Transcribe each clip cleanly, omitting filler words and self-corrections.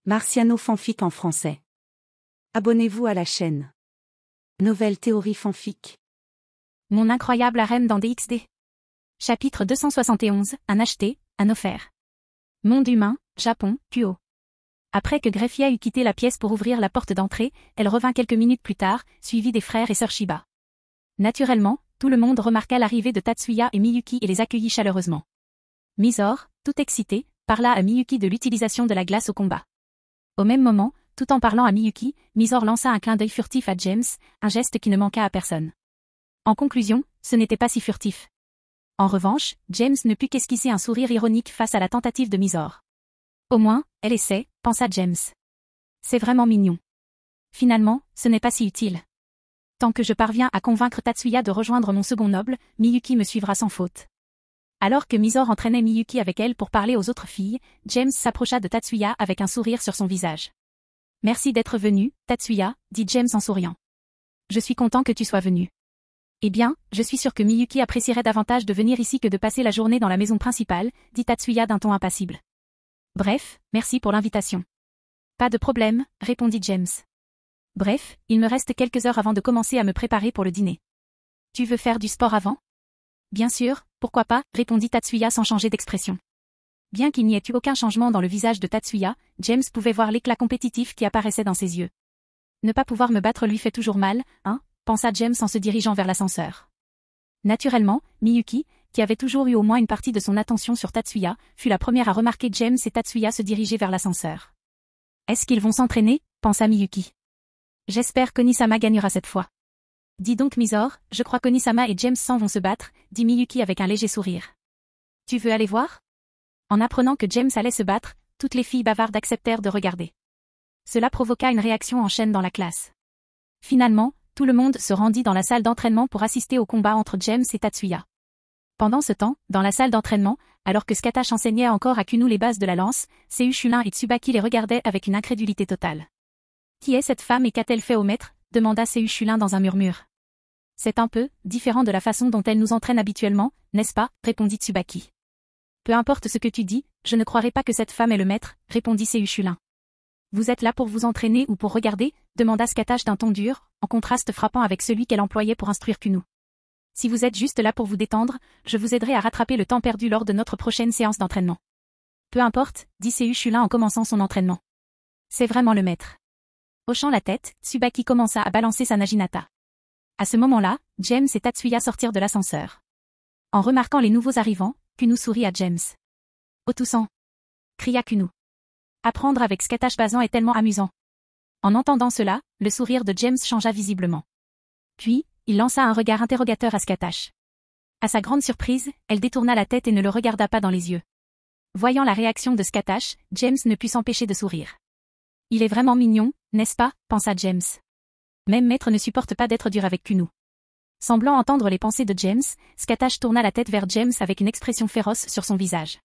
Marciano fanfic en français. Abonnez-vous à la chaîne. Nouvelle théorie fanfic. Mon incroyable harem dans DxD. Chapitre 271, un acheté, un offert. Monde humain, Japon, Kuo. Après que Greffia eut quitté la pièce pour ouvrir la porte d'entrée, elle revint quelques minutes plus tard, suivie des frères et sœurs Shiba. Naturellement, tout le monde remarqua l'arrivée de Tatsuya et Miyuki et les accueillit chaleureusement. Misor, tout excité, parla à Miyuki de l'utilisation de la glace au combat. Au même moment, tout en parlant à Miyuki, Misor lança un clin d'œil furtif à James, un geste qui ne manqua à personne. En conclusion, ce n'était pas si furtif. En revanche, James ne put qu'esquisser un sourire ironique face à la tentative de Misor. Au moins, elle essaie, pensa James. C'est vraiment mignon. Finalement, ce n'est pas si utile. Tant que je parviens à convaincre Tatsuya de rejoindre mon second noble, Miyuki me suivra sans faute. Alors que Misor entraînait Miyuki avec elle pour parler aux autres filles, James s'approcha de Tatsuya avec un sourire sur son visage. « Merci d'être venu, Tatsuya, » dit James en souriant. « Je suis content que tu sois venu. » « Eh bien, je suis sûr que Miyuki apprécierait davantage de venir ici que de passer la journée dans la maison principale, » dit Tatsuya d'un ton impassible. « Bref, merci pour l'invitation. »« Pas de problème, » répondit James. « Bref, il me reste quelques heures avant de commencer à me préparer pour le dîner. »« Tu veux faire du sport avant ?»« Bien sûr, pourquoi pas, » répondit Tatsuya sans changer d'expression. Bien qu'il n'y ait eu aucun changement dans le visage de Tatsuya, James pouvait voir l'éclat compétitif qui apparaissait dans ses yeux. Ne pas pouvoir me battre lui fait toujours mal, hein, pensa James en se dirigeant vers l'ascenseur. Naturellement, Miyuki, qui avait toujours eu au moins une partie de son attention sur Tatsuya, fut la première à remarquer James et Tatsuya se diriger vers l'ascenseur. Est-ce qu'ils vont s'entraîner, pensa Miyuki. J'espère qu'Onisama gagnera cette fois. Dis donc Misor, je crois qu'Onisama et James vont se battre, dit Miyuki avec un léger sourire. Tu veux aller voir? En apprenant que James allait se battre, toutes les filles bavardes acceptèrent de regarder. Cela provoqua une réaction en chaîne dans la classe. Finalement, tout le monde se rendit dans la salle d'entraînement pour assister au combat entre James et Tatsuya. Pendant ce temps, dans la salle d'entraînement, alors que Skatash enseignait encore à Kunu les bases de la lance, Seu Shulin et Tsubaki les regardaient avec une incrédulité totale. Qui est cette femme et qu'a-t-elle fait au maître? Demanda Seu Shulin dans un murmure. C'est un peu différent de la façon dont elle nous entraîne habituellement, n'est-ce pas? Répondit Tsubaki. Peu importe ce que tu dis, je ne croirais pas que cette femme est le maître, répondit Seu Shulin. Vous êtes là pour vous entraîner ou pour regarder? Demanda Skatash d'un ton dur, en contraste frappant avec celui qu'elle employait pour instruire Kunu. Si vous êtes juste là pour vous détendre, je vous aiderai à rattraper le temps perdu lors de notre prochaine séance d'entraînement. Peu importe, dit Seu Shulin en commençant son entraînement. C'est vraiment le maître. Hochant la tête, Tsubaki commença à balancer sa naginata. À ce moment-là, James et Tatsuya sortirent de l'ascenseur. En remarquant les nouveaux arrivants, Kunu sourit à James. Otusan, cria Kunu. Apprendre avec Skatash Bazan est tellement amusant. En entendant cela, le sourire de James changea visiblement. Puis, il lança un regard interrogateur à Skatash. À sa grande surprise, elle détourna la tête et ne le regarda pas dans les yeux. Voyant la réaction de Skatash, James ne put s'empêcher de sourire. Il est vraiment mignon, n'est-ce pas, pensa James. Même maître ne supporte pas d'être dur avec Kunu. Semblant entendre les pensées de James, Skatash tourna la tête vers James avec une expression féroce sur son visage.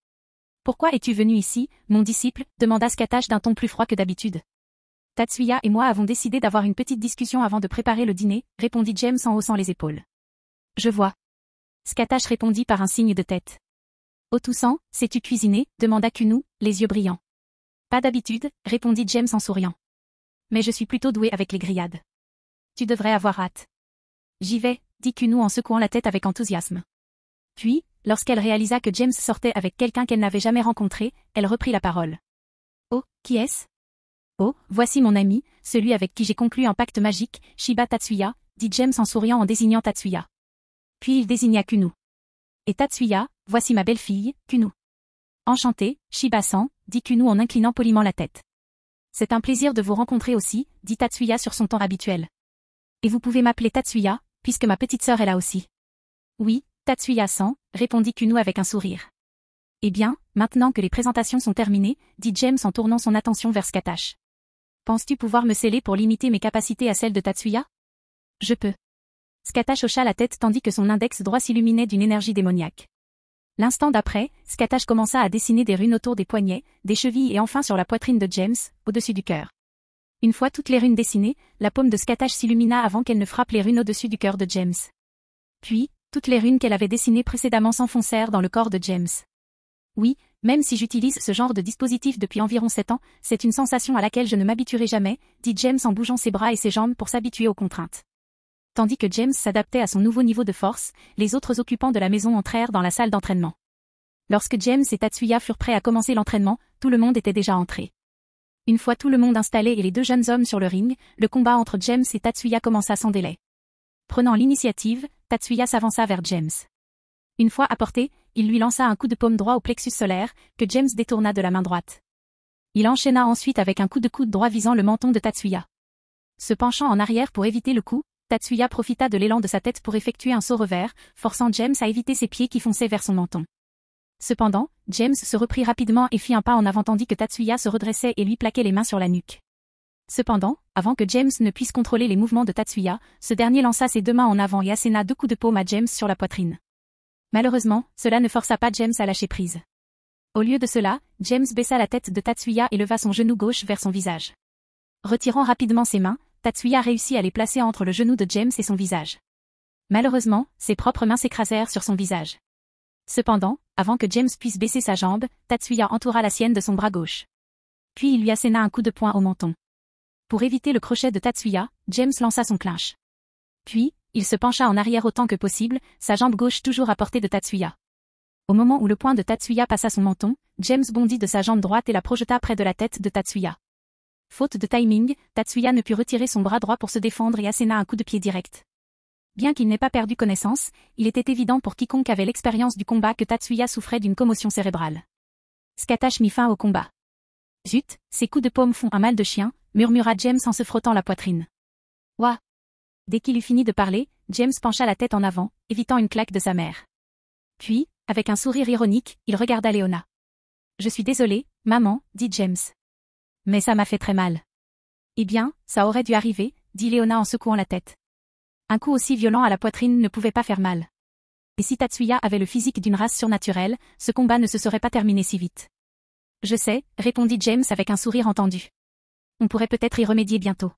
Pourquoi es-tu venu ici, mon disciple? Demanda Skatash d'un ton plus froid que d'habitude. Tatsuya et moi avons décidé d'avoir une petite discussion avant de préparer le dîner, répondit James en haussant les épaules. Je vois. Skatash répondit par un signe de tête. Otusan, sais-tu cuisiner? Demanda Kunu, les yeux brillants. Pas d'habitude, répondit James en souriant. Mais je suis plutôt doué avec les grillades. Tu devrais avoir hâte. J'y vais, dit Kunu en secouant la tête avec enthousiasme. Puis, lorsqu'elle réalisa que James sortait avec quelqu'un qu'elle n'avait jamais rencontré, elle reprit la parole. Oh, qui est-ce? Oh, voici mon ami, celui avec qui j'ai conclu un pacte magique, Shiba Tatsuya, dit James en souriant en désignant Tatsuya. Puis il désigna Kunu. Et Tatsuya, voici ma belle-fille, Kunu. Enchanté, Shiba-san, dit Kunu en inclinant poliment la tête. C'est un plaisir de vous rencontrer aussi, dit Tatsuya sur son ton habituel. Et vous pouvez m'appeler Tatsuya, puisque ma petite sœur est là aussi. Oui, Tatsuya-san, répondit Kunu avec un sourire. Eh bien, maintenant que les présentations sont terminées, dit James en tournant son attention vers Skatash. Penses-tu pouvoir me sceller pour limiter mes capacités à celles de Tatsuya? Je peux. Skatash hocha la tête tandis que son index droit s'illuminait d'une énergie démoniaque. L'instant d'après, Skatash commença à dessiner des runes autour des poignets, des chevilles et enfin sur la poitrine de James, au-dessus du cœur. Une fois toutes les runes dessinées, la paume de Skatash s'illumina avant qu'elle ne frappe les runes au-dessus du cœur de James. Puis, toutes les runes qu'elle avait dessinées précédemment s'enfoncèrent dans le corps de James. Oui, même si j'utilise ce genre de dispositif depuis environ 7 ans, c'est une sensation à laquelle je ne m'habituerai jamais, dit James en bougeant ses bras et ses jambes pour s'habituer aux contraintes. Tandis que James s'adaptait à son nouveau niveau de force, les autres occupants de la maison entrèrent dans la salle d'entraînement. Lorsque James et Tatsuya furent prêts à commencer l'entraînement, tout le monde était déjà entré. Une fois tout le monde installé et les deux jeunes hommes sur le ring, le combat entre James et Tatsuya commença sans délai. Prenant l'initiative, Tatsuya s'avança vers James. Une fois à portée, il lui lança un coup de paume droit au plexus solaire, que James détourna de la main droite. Il enchaîna ensuite avec un coup de coude droit visant le menton de Tatsuya. Se penchant en arrière pour éviter le coup, Tatsuya profita de l'élan de sa tête pour effectuer un saut revers, forçant James à éviter ses pieds qui fonçaient vers son menton. Cependant, James se reprit rapidement et fit un pas en avant tandis que Tatsuya se redressait et lui plaquait les mains sur la nuque. Cependant, avant que James ne puisse contrôler les mouvements de Tatsuya, ce dernier lança ses deux mains en avant et asséna 2 coups de paume à James sur la poitrine. Malheureusement, cela ne força pas James à lâcher prise. Au lieu de cela, James baissa la tête de Tatsuya et leva son genou gauche vers son visage. Retirant rapidement ses mains, Tatsuya réussit à les placer entre le genou de James et son visage. Malheureusement, ses propres mains s'écrasèrent sur son visage. Cependant, avant que James puisse baisser sa jambe, Tatsuya entoura la sienne de son bras gauche. Puis il lui asséna un coup de poing au menton. Pour éviter le crochet de Tatsuya, James lança son clinch. Puis, il se pencha en arrière autant que possible, sa jambe gauche toujours à portée de Tatsuya. Au moment où le poing de Tatsuya passa son menton, James bondit de sa jambe droite et la projeta près de la tête de Tatsuya. Faute de timing, Tatsuya ne put retirer son bras droit pour se défendre et asséna un coup de pied direct. Bien qu'il n'ait pas perdu connaissance, il était évident pour quiconque avait l'expérience du combat que Tatsuya souffrait d'une commotion cérébrale. Scatash mit fin au combat. Zut, ces coups de paume font un mal de chien, murmura James en se frottant la poitrine. Ouah! Dès qu'il eut fini de parler, James pencha la tête en avant, évitant une claque de sa mère. Puis, avec un sourire ironique, il regarda Léona. Je suis désolé, maman, dit James. Mais ça m'a fait très mal. Eh bien, ça aurait dû arriver, dit Léona en secouant la tête. Un coup aussi violent à la poitrine ne pouvait pas faire mal. Et si Tatsuya avait le physique d'une race surnaturelle, ce combat ne se serait pas terminé si vite. Je sais, répondit James avec un sourire entendu. On pourrait peut-être y remédier bientôt.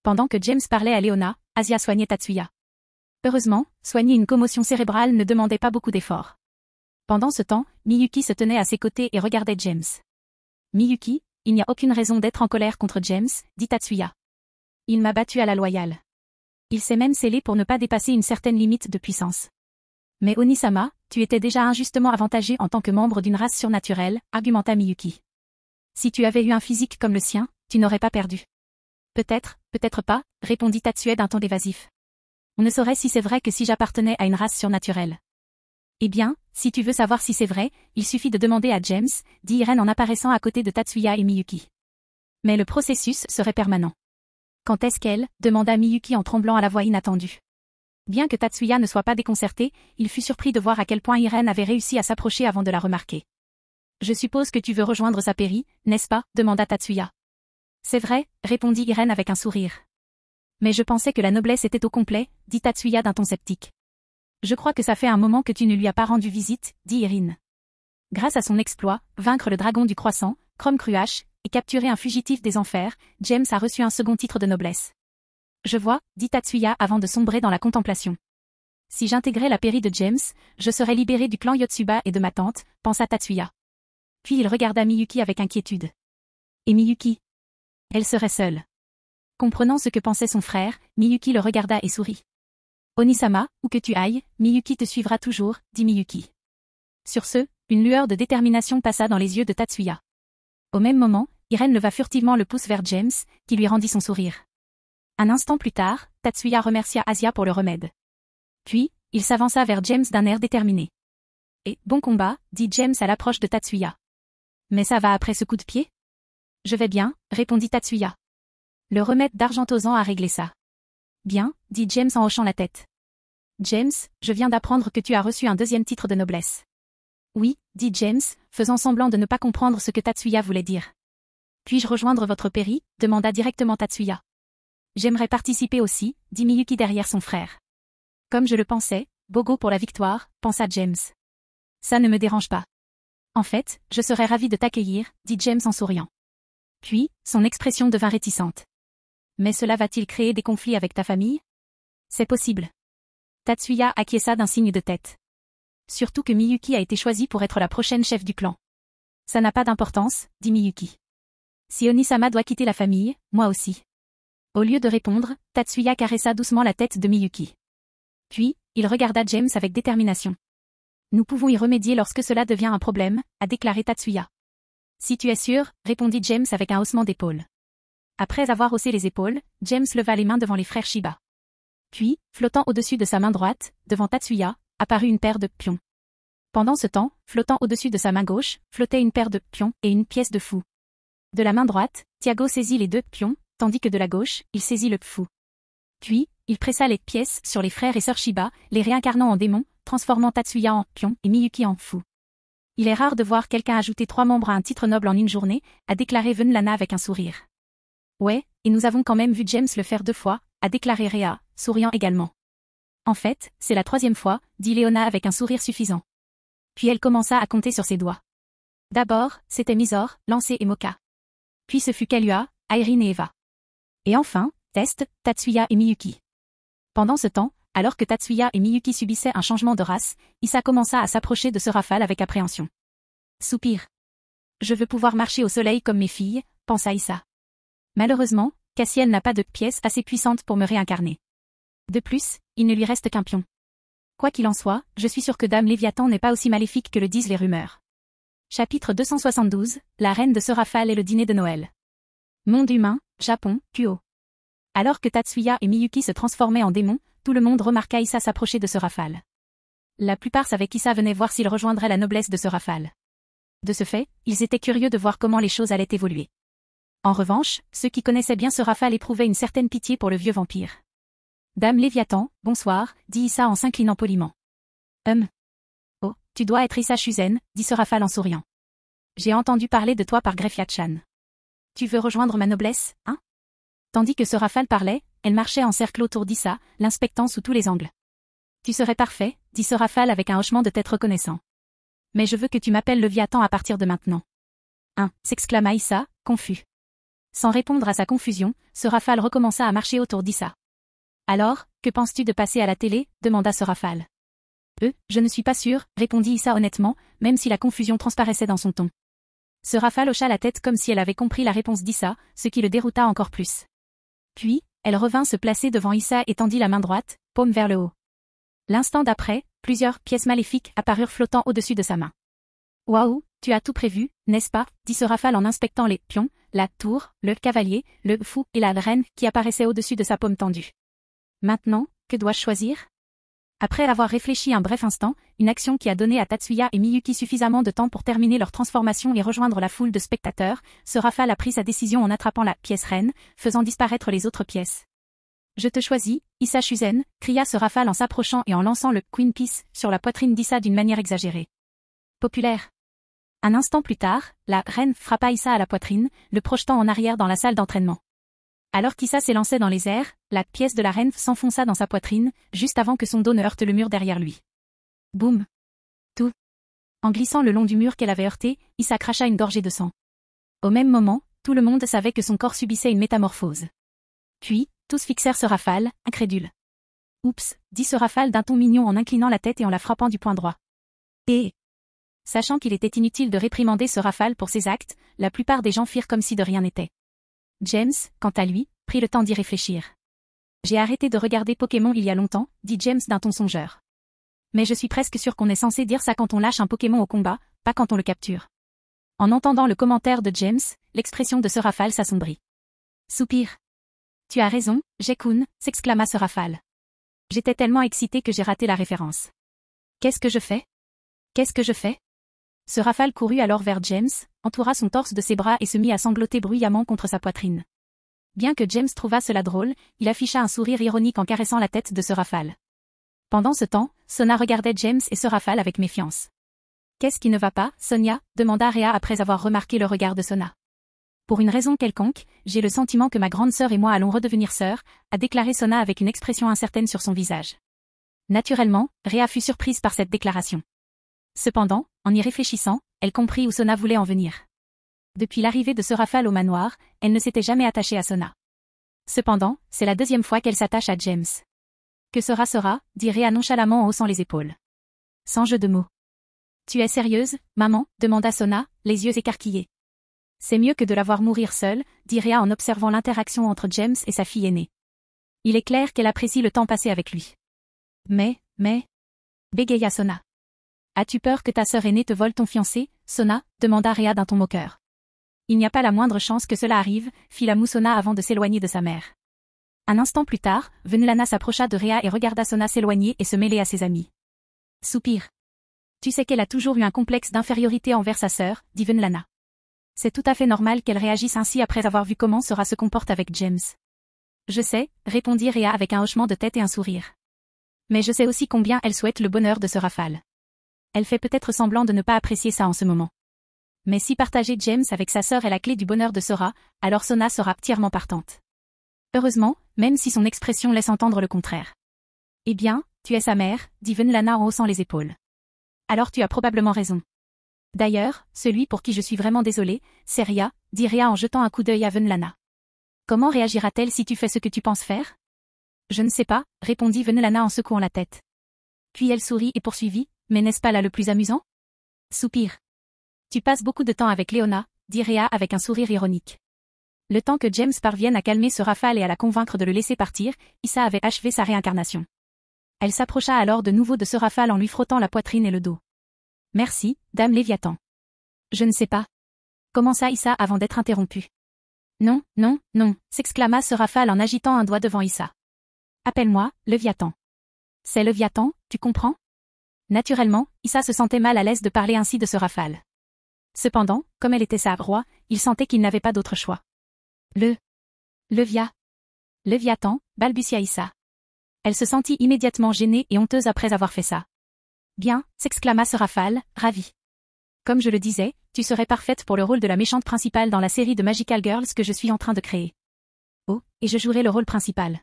Pendant que James parlait à Léona, Asia soignait Tatsuya. Heureusement, soigner une commotion cérébrale ne demandait pas beaucoup d'efforts. Pendant ce temps, Miyuki se tenait à ses côtés et regardait James. Miyuki, il n'y a aucune raison d'être en colère contre James, dit Tatsuya. Il m'a battu à la loyale. Il s'est même scellé pour ne pas dépasser une certaine limite de puissance. Mais Onisama, tu étais déjà injustement avantagé en tant que membre d'une race surnaturelle, argumenta Miyuki. Si tu avais eu un physique comme le sien, tu n'aurais pas perdu. Peut-être, peut-être pas, répondit Tatsuya d'un ton évasif. On ne saurait si c'est vrai que si j'appartenais à une race surnaturelle. Eh bien, si tu veux savoir si c'est vrai, il suffit de demander à James, dit Irene en apparaissant à côté de Tatsuya et Miyuki. Mais le processus serait permanent. Quand est-ce qu'elle, demanda Miyuki en tremblant à la voix inattendue. Bien que Tatsuya ne soit pas déconcerté, il fut surpris de voir à quel point Irene avait réussi à s'approcher avant de la remarquer. Je suppose que tu veux rejoindre Saperi, n'est-ce pas, demanda Tatsuya. C'est vrai, répondit Irene avec un sourire. Mais je pensais que la noblesse était au complet, dit Tatsuya d'un ton sceptique. Je crois que ça fait un moment que tu ne lui as pas rendu visite, dit Irene. Grâce à son exploit, vaincre le dragon du croissant, Chrome Cruache, et capturer un fugitif des enfers, James a reçu un second titre de noblesse. Je vois, dit Tatsuya avant de sombrer dans la contemplation. Si j'intégrais la pairie de James, je serais libéré du clan Yotsuba et de ma tante, pensa Tatsuya. Puis il regarda Miyuki avec inquiétude. Et Miyuki? Elle serait seule. Comprenant ce que pensait son frère, Miyuki le regarda et sourit. Onisama, où que tu ailles, Miyuki te suivra toujours, dit Miyuki. Sur ce, une lueur de détermination passa dans les yeux de Tatsuya. Au même moment, Irene leva furtivement le pouce vers James, qui lui rendit son sourire. Un instant plus tard, Tatsuya remercia Asia pour le remède. Puis, il s'avança vers James d'un air déterminé. Et, bon combat, dit James à l'approche de Tatsuya. Mais ça va après ce coup de pied? Je vais bien, répondit Tatsuya. Le remède d'Argentosan a réglé ça. Bien, dit James en hochant la tête. James, je viens d'apprendre que tu as reçu un 2e titre de noblesse. Oui, dit James, faisant semblant de ne pas comprendre ce que Tatsuya voulait dire. Puis-je rejoindre votre pairie, demanda directement Tatsuya. J'aimerais participer aussi, dit Miyuki derrière son frère. Comme je le pensais, Bogo pour la victoire, pensa James. Ça ne me dérange pas. En fait, je serais ravi de t'accueillir, dit James en souriant. Puis, son expression devint réticente. Mais cela va-t-il créer des conflits avec ta famille? C'est possible. Tatsuya acquiesça d'un signe de tête. Surtout que Miyuki a été choisie pour être la prochaine chef du clan. Ça n'a pas d'importance, dit Miyuki. Si Onisama doit quitter la famille, moi aussi. Au lieu de répondre, Tatsuya caressa doucement la tête de Miyuki. Puis, il regarda James avec détermination. Nous pouvons y remédier lorsque cela devient un problème, a déclaré Tatsuya. Si tu es sûr, répondit James avec un haussement d'épaules. Après avoir haussé les épaules, James leva les mains devant les frères Shiba. Puis, flottant au-dessus de sa main droite, devant Tatsuya, apparut une paire de pions. Pendant ce temps, flottant au-dessus de sa main gauche, flottait une paire de pions et une pièce de fou. De la main droite, Tiago saisit les 2 pions, tandis que de la gauche, il saisit le fou. Puis, il pressa les pièces sur les frères et sœurs Shiba, les réincarnant en démons, transformant Tatsuya en pion et Miyuki en fou. Il est rare de voir quelqu'un ajouter 3 membres à un titre noble en une journée, a déclaré Venlana avec un sourire. Ouais, et nous avons quand même vu James le faire 2 fois, a déclaré Rhea, souriant également. En fait, c'est la 3e fois, dit Leona avec un sourire suffisant. Puis elle commença à compter sur ses doigts. D'abord, c'était Mizor, Lancé et Moka. Puis ce fut Kailua, Irene et Eva. Et enfin, Test, Tatsuya et Miyuki. Pendant ce temps, alors que Tatsuya et Miyuki subissaient un changement de race, Issa commença à s'approcher de ce rafale avec appréhension. Soupir. Je veux pouvoir marcher au soleil comme mes filles, pensa Issa. Malheureusement, Cassiel n'a pas de pièce assez puissante pour me réincarner. De plus, il ne lui reste qu'un pion. Quoi qu'il en soit, je suis sûr que Dame Léviathan n'est pas aussi maléfique que le disent les rumeurs. Chapitre 272, la reine de ce rafale et le dîner de Noël. Monde humain, Japon, Kuo. Alors que Tatsuya et Miyuki se transformaient en démons, tout le monde remarqua Issa s'approcher de ce rafale. La plupart savaient qu'Issa venait voir s'il rejoindrait la noblesse de ce rafale. De ce fait, ils étaient curieux de voir comment les choses allaient évoluer. En revanche, ceux qui connaissaient bien ce rafale éprouvaient une certaine pitié pour le vieux vampire. Dame Léviathan, bonsoir, dit Issa en s'inclinant poliment. Oh, tu dois être Issa Shuzen, dit ce rafale en souriant. J'ai entendu parler de toi par Grefia-chan. Tu veux rejoindre ma noblesse, hein? Tandis que ce rafale parlait, elle marchait en cercle autour d'Issa, l'inspectant sous tous les angles. Tu serais parfait, dit ce rafale avec un hochement de tête reconnaissant. Mais je veux que tu m'appelles Léviathan à partir de maintenant. S'exclama Issa, confus. Sans répondre à sa confusion, ce rafale recommença à marcher autour d'Issa. Alors, que penses-tu de passer à la télé, demanda ce rafale. Je ne suis pas sûr, répondit Issa honnêtement, même si la confusion transparaissait dans son ton. Ce rafale hocha la tête comme si elle avait compris la réponse d'Issa, ce qui le dérouta encore plus. Puis, elle revint se placer devant Issa et tendit la main droite, paume vers le haut. L'instant d'après, plusieurs pièces maléfiques apparurent flottant au-dessus de sa main. Waouh, tu as tout prévu, n'est-ce pas, dit ce rafale en inspectant les pions, la tour, le cavalier, le fou et la reine qui apparaissaient au-dessus de sa paume tendue. Maintenant, que dois-je choisir? Après avoir réfléchi un bref instant, une action qui a donné à Tatsuya et Miyuki suffisamment de temps pour terminer leur transformation et rejoindre la foule de spectateurs, ce rafale a pris sa décision en attrapant la pièce reine, faisant disparaître les autres pièces. Je te choisis, Issa Shuzen, cria ce rafale en s'approchant et en lançant le Queen Piece sur la poitrine d'Issa d'une manière exagérée. Populaire. Un instant plus tard, la reine frappa Issa à la poitrine, le projetant en arrière dans la salle d'entraînement. Alors qu'Issa s'élançait dans les airs, la pièce de la reine s'enfonça dans sa poitrine, juste avant que son dos ne heurte le mur derrière lui. Boum. Tout. En glissant le long du mur qu'elle avait heurté, Issa cracha une gorgée de sang. Au même moment, tout le monde savait que son corps subissait une métamorphose. Puis, tous fixèrent ce rafale, incrédules. Oups, dit ce rafale d'un ton mignon en inclinant la tête et en la frappant du poing droit. Et sachant qu'il était inutile de réprimander ce rafale pour ses actes, la plupart des gens firent comme si de rien n'était. James, quant à lui, prit le temps d'y réfléchir. J'ai arrêté de regarder Pokémon il y a longtemps, dit James d'un ton songeur. Mais je suis presque sûr qu'on est censé dire ça quand on lâche un Pokémon au combat, pas quand on le capture. En entendant le commentaire de James, l'expression de ce rafale s'assombrit. Soupir. Tu as raison, Gekun, s'exclama ce rafale. J'étais tellement excité que j'ai raté la référence. Qu'est-ce que je fais? Qu'est-ce que je fais? Ce rafale courut alors vers James, entoura son torse de ses bras et se mit à sangloter bruyamment contre sa poitrine. Bien que James trouvât cela drôle, il afficha un sourire ironique en caressant la tête de ce rafale. Pendant ce temps, Sona regardait James et ce rafale avec méfiance. Qu'est-ce qui ne va pas, Sonia? Demanda Rhea après avoir remarqué le regard de Sona. Pour une raison quelconque, j'ai le sentiment que ma grande sœur et moi allons redevenir sœurs, a déclaré Sona avec une expression incertaine sur son visage. Naturellement, Rhea fut surprise par cette déclaration. Cependant, en y réfléchissant, elle comprit où Sona voulait en venir. Depuis l'arrivée de ce rafale au manoir, elle ne s'était jamais attachée à Sona. Cependant, c'est la 2e fois qu'elle s'attache à James. Que sera, dit Rhea nonchalamment en haussant les épaules. Sans jeu de mots. Tu es sérieuse, maman, demanda Sona, les yeux écarquillés. C'est mieux que de la voir mourir seule, dit Rhea en observant l'interaction entre James et sa fille aînée. Il est clair qu'elle apprécie le temps passé avec lui. Mais, bégaya Sona. As-tu peur que ta sœur aînée te vole ton fiancé, Sona, demanda Rhea d'un ton moqueur. Il n'y a pas la moindre chance que cela arrive, fit la moue Sona avant de s'éloigner de sa mère. Un instant plus tard, Venlana s'approcha de Rhea et regarda Sona s'éloigner et se mêler à ses amis. Soupir. Tu sais qu'elle a toujours eu un complexe d'infériorité envers sa sœur, dit Venlana. C'est tout à fait normal qu'elle réagisse ainsi après avoir vu comment Sora se comporte avec James. Je sais, répondit Rhea avec un hochement de tête et un sourire. Mais je sais aussi combien elle souhaite le bonheur de ce Rafale. Elle fait peut-être semblant de ne pas apprécier ça en ce moment. Mais si partager James avec sa sœur est la clé du bonheur de Sora, alors Sona sera entièrement partante. Heureusement, même si son expression laisse entendre le contraire. Eh bien, tu es sa mère, dit Venlana en haussant les épaules. Alors tu as probablement raison. D'ailleurs, celui pour qui je suis vraiment désolée, c'est Rhea, dit Rhea en jetant un coup d'œil à Venlana. Comment réagira-t-elle si tu fais ce que tu penses faire? Je ne sais pas, répondit Venlana en secouant la tête. Puis elle sourit et poursuivit, mais n'est-ce pas là le plus amusant? Soupir. Tu passes beaucoup de temps avec Leona, dit Rhea avec un sourire ironique. Le temps que James parvienne à calmer ce Rafale et à la convaincre de le laisser partir, Issa avait achevé sa réincarnation. Elle s'approcha alors de nouveau de ce Rafale en lui frottant la poitrine et le dos. Merci, dame Léviathan. Je ne sais pas. Commença Issa avant d'être interrompue. Non, s'exclama ce Rafale en agitant un doigt devant Issa. Appelle-moi, Léviathan. C'est Léviathan, tu comprends? Naturellement, Issa se sentait mal à l'aise de parler ainsi de ce Rafale. Cependant, comme elle était sa roi, il sentait qu'il n'avait pas d'autre choix. Léviathan, balbutia Issa. Elle se sentit immédiatement gênée et honteuse après avoir fait ça. Bien, s'exclama ce Rafale, ravi. Comme je le disais, tu serais parfaite pour le rôle de la méchante principale dans la série de Magical Girls que je suis en train de créer. Oh, et je jouerai le rôle principal.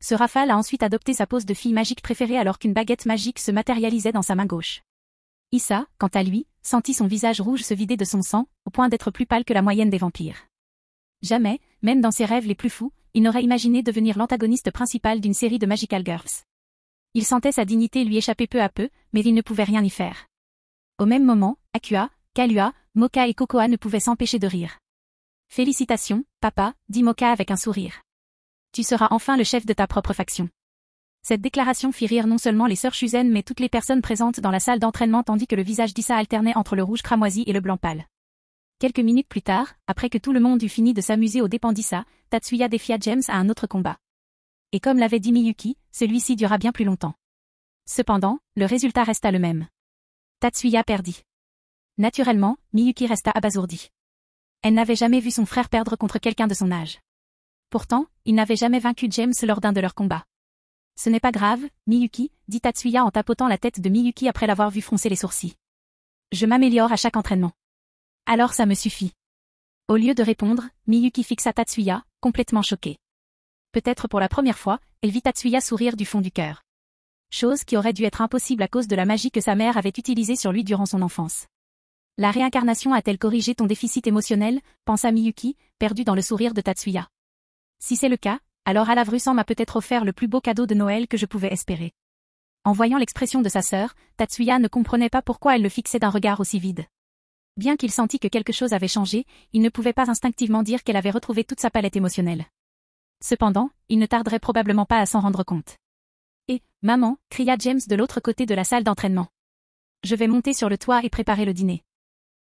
Ce Rafale a ensuite adopté sa pose de fille magique préférée alors qu'une baguette magique se matérialisait dans sa main gauche. Issa, quant à lui, sentit son visage rouge se vider de son sang, au point d'être plus pâle que la moyenne des vampires. Jamais, même dans ses rêves les plus fous, il n'aurait imaginé devenir l'antagoniste principal d'une série de Magical Girls. Il sentait sa dignité lui échapper peu à peu, mais il ne pouvait rien y faire. Au même moment, Akua, Kalua, Moka et Kokoa ne pouvaient s'empêcher de rire. Félicitations, papa, dit Moka avec un sourire. Tu seras enfin le chef de ta propre faction. Cette déclaration fit rire non seulement les sœurs Shuzen mais toutes les personnes présentes dans la salle d'entraînement tandis que le visage d'Issa alternait entre le rouge cramoisi et le blanc pâle. Quelques minutes plus tard, après que tout le monde eut fini de s'amuser aux dépens d'Issa, Tatsuya défia James à un autre combat. Et comme l'avait dit Miyuki, celui-ci dura bien plus longtemps. Cependant, le résultat resta le même. Tatsuya perdit. Naturellement, Miyuki resta abasourdie. Elle n'avait jamais vu son frère perdre contre quelqu'un de son âge. Pourtant, il n'avait jamais vaincu James lors d'un de leurs combats. Ce n'est pas grave, Miyuki, dit Tatsuya en tapotant la tête de Miyuki après l'avoir vu froncer les sourcils. Je m'améliore à chaque entraînement. Alors ça me suffit. Au lieu de répondre, Miyuki fixa Tatsuya, complètement choquée. Peut-être pour la première fois, elle vit Tatsuya sourire du fond du cœur. Chose qui aurait dû être impossible à cause de la magie que sa mère avait utilisée sur lui durant son enfance. La réincarnation a-t-elle corrigé ton déficit émotionnel, pensa Miyuki, perdu dans le sourire de Tatsuya. Si c'est le cas, alors Alavrusan m'a peut-être offert le plus beau cadeau de Noël que je pouvais espérer. En voyant l'expression de sa sœur, Tatsuya ne comprenait pas pourquoi elle le fixait d'un regard aussi vide. Bien qu'il sentît que quelque chose avait changé, il ne pouvait pas instinctivement dire qu'elle avait retrouvé toute sa palette émotionnelle. Cependant, il ne tarderait probablement pas à s'en rendre compte. Et, maman, cria James de l'autre côté de la salle d'entraînement. Je vais monter sur le toit et préparer le dîner.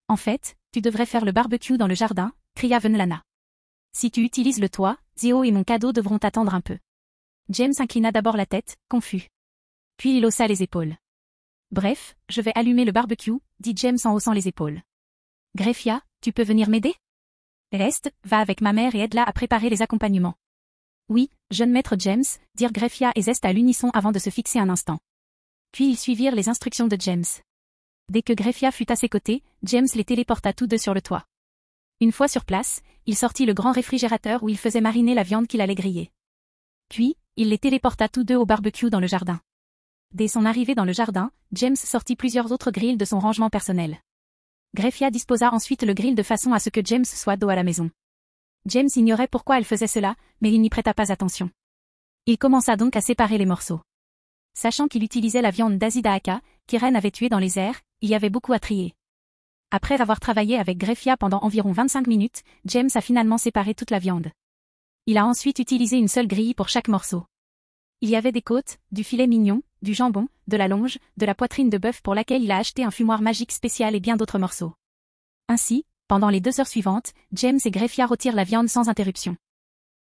En fait, tu devrais faire le barbecue dans le jardin, cria Venlana. Si tu utilises le toit, Zio et mon cadeau devront attendre un peu. James inclina d'abord la tête, confus. Puis il haussa les épaules. Bref, je vais allumer le barbecue, dit James en haussant les épaules. Greffia, tu peux venir m'aider? Reste, va avec ma mère et aide-la à préparer les accompagnements. Oui, jeune maître James, dirent Greffia et Zest à l'unisson avant de se fixer un instant. Puis ils suivirent les instructions de James. Dès que Greffia fut à ses côtés, James les téléporta tous deux sur le toit. Une fois sur place, il sortit le grand réfrigérateur où il faisait mariner la viande qu'il allait griller. Puis, il les téléporta tous deux au barbecue dans le jardin. Dès son arrivée dans le jardin, James sortit plusieurs autres grilles de son rangement personnel. Greffia disposa ensuite le grill de façon à ce que James soit dos à la maison. James ignorait pourquoi elle faisait cela, mais il n'y prêta pas attention. Il commença donc à séparer les morceaux. Sachant qu'il utilisait la viande d'Azidahaka, qu'Irène avait tuée dans les airs, il y avait beaucoup à trier. Après avoir travaillé avec Greffia pendant environ 25 minutes, James a finalement séparé toute la viande. Il a ensuite utilisé une seule grille pour chaque morceau. Il y avait des côtes, du filet mignon, du jambon, de la longe, de la poitrine de bœuf pour laquelle il a acheté un fumoir magique spécial et bien d'autres morceaux. Ainsi, pendant les 2 heures suivantes, James et Greffia retirent la viande sans interruption.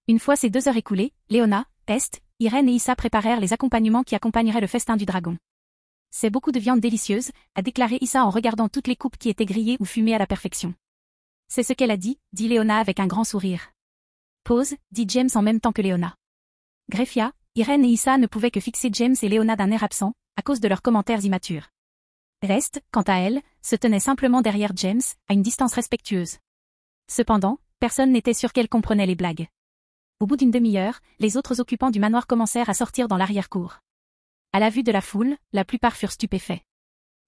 Une fois ces 2 heures écoulées, Léona, Est, Irène et Issa préparèrent les accompagnements qui accompagneraient le festin du dragon. C'est beaucoup de viande délicieuse, a déclaré Issa en regardant toutes les coupes qui étaient grillées ou fumées à la perfection. C'est ce qu'elle a dit Léona avec un grand sourire. Pause, dit James en même temps que Léona. Greffia, Irène et Issa ne pouvaient que fixer James et Léona d'un air absent, à cause de leurs commentaires immatures. Reste, quant à elle, se tenait simplement derrière James, à une distance respectueuse. Cependant, personne n'était sûr qu'elle comprenait les blagues. Au bout d'une demi-heure, les autres occupants du manoir commencèrent à sortir dans l'arrière-cour. À la vue de la foule, la plupart furent stupéfaits.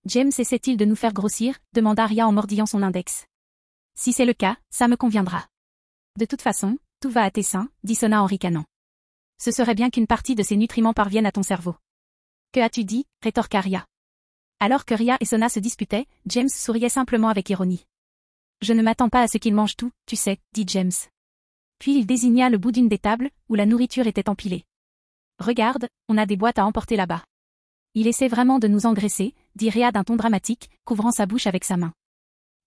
James essaie-t-il de nous faire grossir, demanda Arya en mordillant son index. Si c'est le cas, ça me conviendra. De toute façon, tout va à tes seins, dit Sona en ricanant. Ce serait bien qu'une partie de ces nutriments parvienne à ton cerveau. Que as-tu dit, rétorqua Arya. Alors que Rhea et Sona se disputaient, James souriait simplement avec ironie. Je ne m'attends pas à ce qu'ils mangent tout, tu sais, dit James. Puis il désigna le bout d'une des tables, où la nourriture était empilée. Regarde, on a des boîtes à emporter là-bas. Il essaie vraiment de nous engraisser, dit Rhea d'un ton dramatique, couvrant sa bouche avec sa main.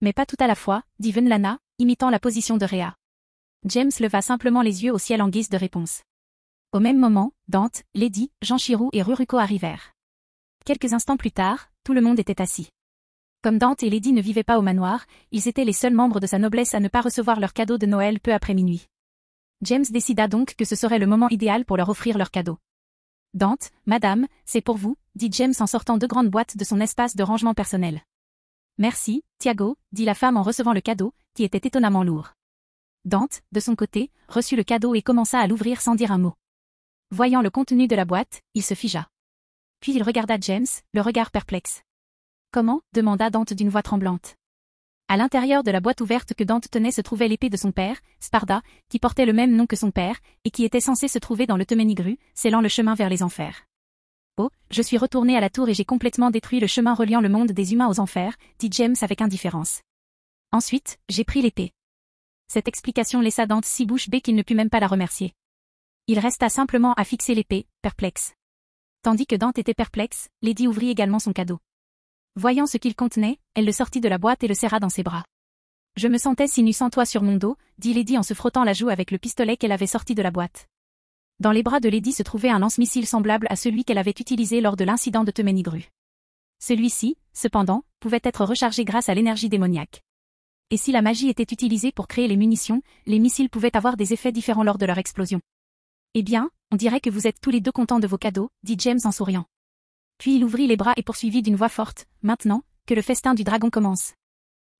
Mais pas tout à la fois, dit Venlana, imitant la position de Rhea. James leva simplement les yeux au ciel en guise de réponse. Au même moment, Dante, Lady, Janshiro et Ruruko arrivèrent. Quelques instants plus tard, tout le monde était assis. Comme Dante et Lady ne vivaient pas au manoir, ils étaient les seuls membres de sa noblesse à ne pas recevoir leur cadeau de Noël peu après minuit. James décida donc que ce serait le moment idéal pour leur offrir leur cadeau. Dante, madame, c'est pour vous, dit James en sortant 2 grandes boîtes de son espace de rangement personnel. Merci, Tiago, dit la femme en recevant le cadeau, qui était étonnamment lourd. Dante, de son côté, reçut le cadeau et commença à l'ouvrir sans dire un mot. Voyant le contenu de la boîte, il se figea. Puis il regarda James, le regard perplexe. Comment demanda Dante d'une voix tremblante. À l'intérieur de la boîte ouverte que Dante tenait se trouvait l'épée de son père, Sparda, qui portait le même nom que son père, et qui était censée se trouver dans le Temenigru, scellant le chemin vers les enfers. Oh, je suis retourné à la tour et j'ai complètement détruit le chemin reliant le monde des humains aux enfers, dit James avec indifférence. Ensuite, j'ai pris l'épée. Cette explication laissa Dante si bouche bée qu'il ne put même pas la remercier. Il resta simplement à fixer l'épée, perplexe. Tandis que Dante était perplexe, Lady ouvrit également son cadeau. Voyant ce qu'il contenait, elle le sortit de la boîte et le serra dans ses bras. Je me sentais si nue sans toi sur mon dos, dit Lady en se frottant la joue avec le pistolet qu'elle avait sorti de la boîte. Dans les bras de Lady se trouvait un lance-missile semblable à celui qu'elle avait utilisé lors de l'incident de Temenigru. Celui-ci, cependant, pouvait être rechargé grâce à l'énergie démoniaque. Et si la magie était utilisée pour créer les munitions, les missiles pouvaient avoir des effets différents lors de leur explosion. Eh bien, on dirait que vous êtes tous les 2 contents de vos cadeaux, dit James en souriant. Puis il ouvrit les bras et poursuivit d'une voix forte, maintenant, que le festin du dragon commence.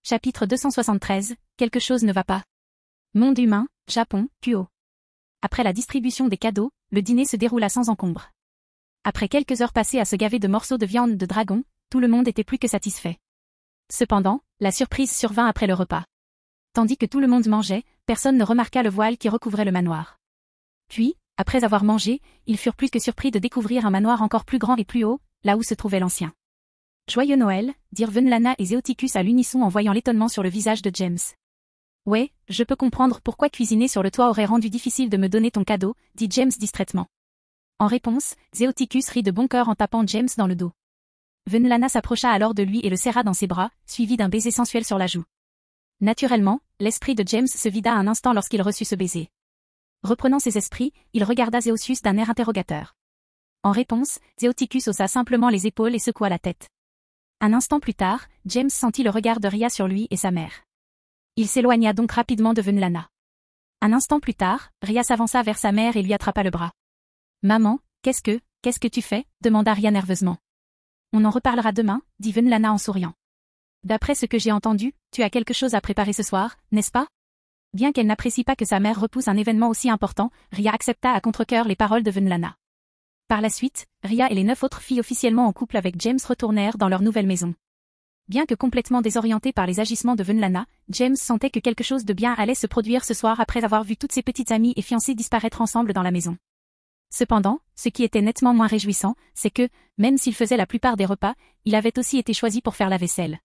Chapitre 273, quelque chose ne va pas. Monde humain, Japon, Kuo. Après la distribution des cadeaux, le dîner se déroula sans encombre. Après quelques heures passées à se gaver de morceaux de viande de dragon, tout le monde était plus que satisfait. Cependant, la surprise survint après le repas. Tandis que tout le monde mangeait, personne ne remarqua le voile qui recouvrait le manoir. Puis, après avoir mangé, ils furent plus que surpris de découvrir un manoir encore plus grand et plus haut, là où se trouvait l'ancien. Joyeux Noël, dirent Venlana et Zéoticus à l'unisson en voyant l'étonnement sur le visage de James. Ouais, je peux comprendre pourquoi cuisiner sur le toit aurait rendu difficile de me donner ton cadeau, dit James distraitement. En réponse, Zéoticus rit de bon cœur en tapant James dans le dos. Venlana s'approcha alors de lui et le serra dans ses bras, suivi d'un baiser sensuel sur la joue. Naturellement, l'esprit de James se vida un instant lorsqu'il reçut ce baiser. Reprenant ses esprits, il regarda Zéotius d'un air interrogateur. En réponse, Zéoticus haussa simplement les épaules et secoua la tête. Un instant plus tard, James sentit le regard de Rhea sur lui et sa mère. Il s'éloigna donc rapidement de Venlana. Un instant plus tard, Rhea s'avança vers sa mère et lui attrapa le bras. « Maman, qu'est-ce que tu fais ?» demanda Rhea nerveusement. « On en reparlera demain, » dit Venlana en souriant. « D'après ce que j'ai entendu, tu as quelque chose à préparer ce soir, n'est-ce pas ?» Bien qu'elle n'apprécie pas que sa mère repousse un événement aussi important, Rhea accepta à contre-cœur les paroles de Venlana. Par la suite, Rhea et les 9 autres filles officiellement en couple avec James retournèrent dans leur nouvelle maison. Bien que complètement désorienté par les agissements de Venlana, James sentait que quelque chose de bien allait se produire ce soir après avoir vu toutes ses petites amies et fiancées disparaître ensemble dans la maison. Cependant, ce qui était nettement moins réjouissant, c'est que, même s'il faisait la plupart des repas, il avait aussi été choisi pour faire la vaisselle.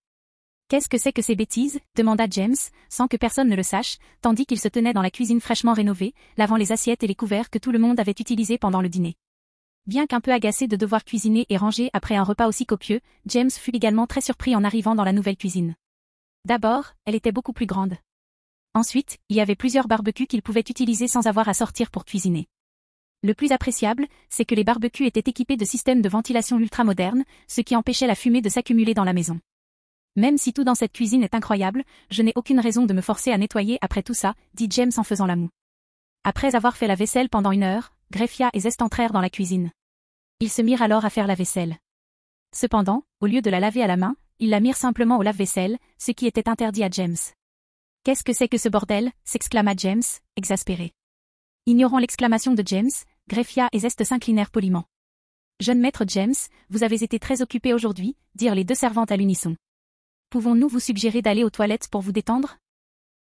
Qu'est-ce que c'est que ces bêtises? Demanda James, sans que personne ne le sache, tandis qu'il se tenait dans la cuisine fraîchement rénovée, lavant les assiettes et les couverts que tout le monde avait utilisés pendant le dîner. Bien qu'un peu agacé de devoir cuisiner et ranger après un repas aussi copieux, James fut également très surpris en arrivant dans la nouvelle cuisine. D'abord, elle était beaucoup plus grande. Ensuite, il y avait plusieurs barbecues qu'il pouvait utiliser sans avoir à sortir pour cuisiner. Le plus appréciable, c'est que les barbecues étaient équipés de systèmes de ventilation ultramodernes, ce qui empêchait la fumée de s'accumuler dans la maison. Même si tout dans cette cuisine est incroyable, je n'ai aucune raison de me forcer à nettoyer après tout ça, dit James en faisant la moue. Après avoir fait la vaisselle pendant 1 heure, Greffia et Zest entrèrent dans la cuisine. Ils se mirent alors à faire la vaisselle. Cependant, au lieu de la laver à la main, ils la mirent simplement au lave-vaisselle, ce qui était interdit à James. « Qu'est-ce que c'est que ce bordel ?» s'exclama James, exaspéré. Ignorant l'exclamation de James, Greffia et Zest s'inclinèrent poliment. « Jeune maître James, vous avez été très occupé aujourd'hui » dirent les deux servantes à l'unisson. « Pouvons-nous vous suggérer d'aller aux toilettes pour vous détendre ?»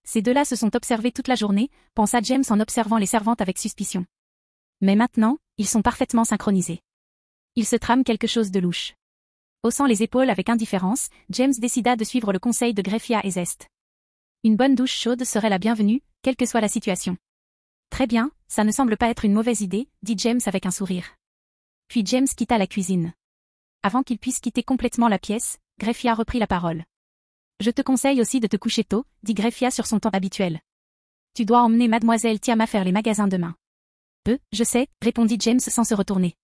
Ces deux-là se sont observés toute la journée, pensa James en observant les servantes avec suspicion. Mais maintenant, ils sont parfaitement synchronisés. Il se trame quelque chose de louche. Haussant les épaules avec indifférence, James décida de suivre le conseil de Greffia et Zest. Une bonne douche chaude serait la bienvenue, quelle que soit la situation. Très bien, ça ne semble pas être une mauvaise idée, dit James avec un sourire. Puis James quitta la cuisine. Avant qu'il puisse quitter complètement la pièce, Greffia reprit la parole. Je te conseille aussi de te coucher tôt, dit Greffia sur son ton habituel. Tu dois emmener mademoiselle Tiama faire les magasins demain. Je sais, répondit James sans se retourner.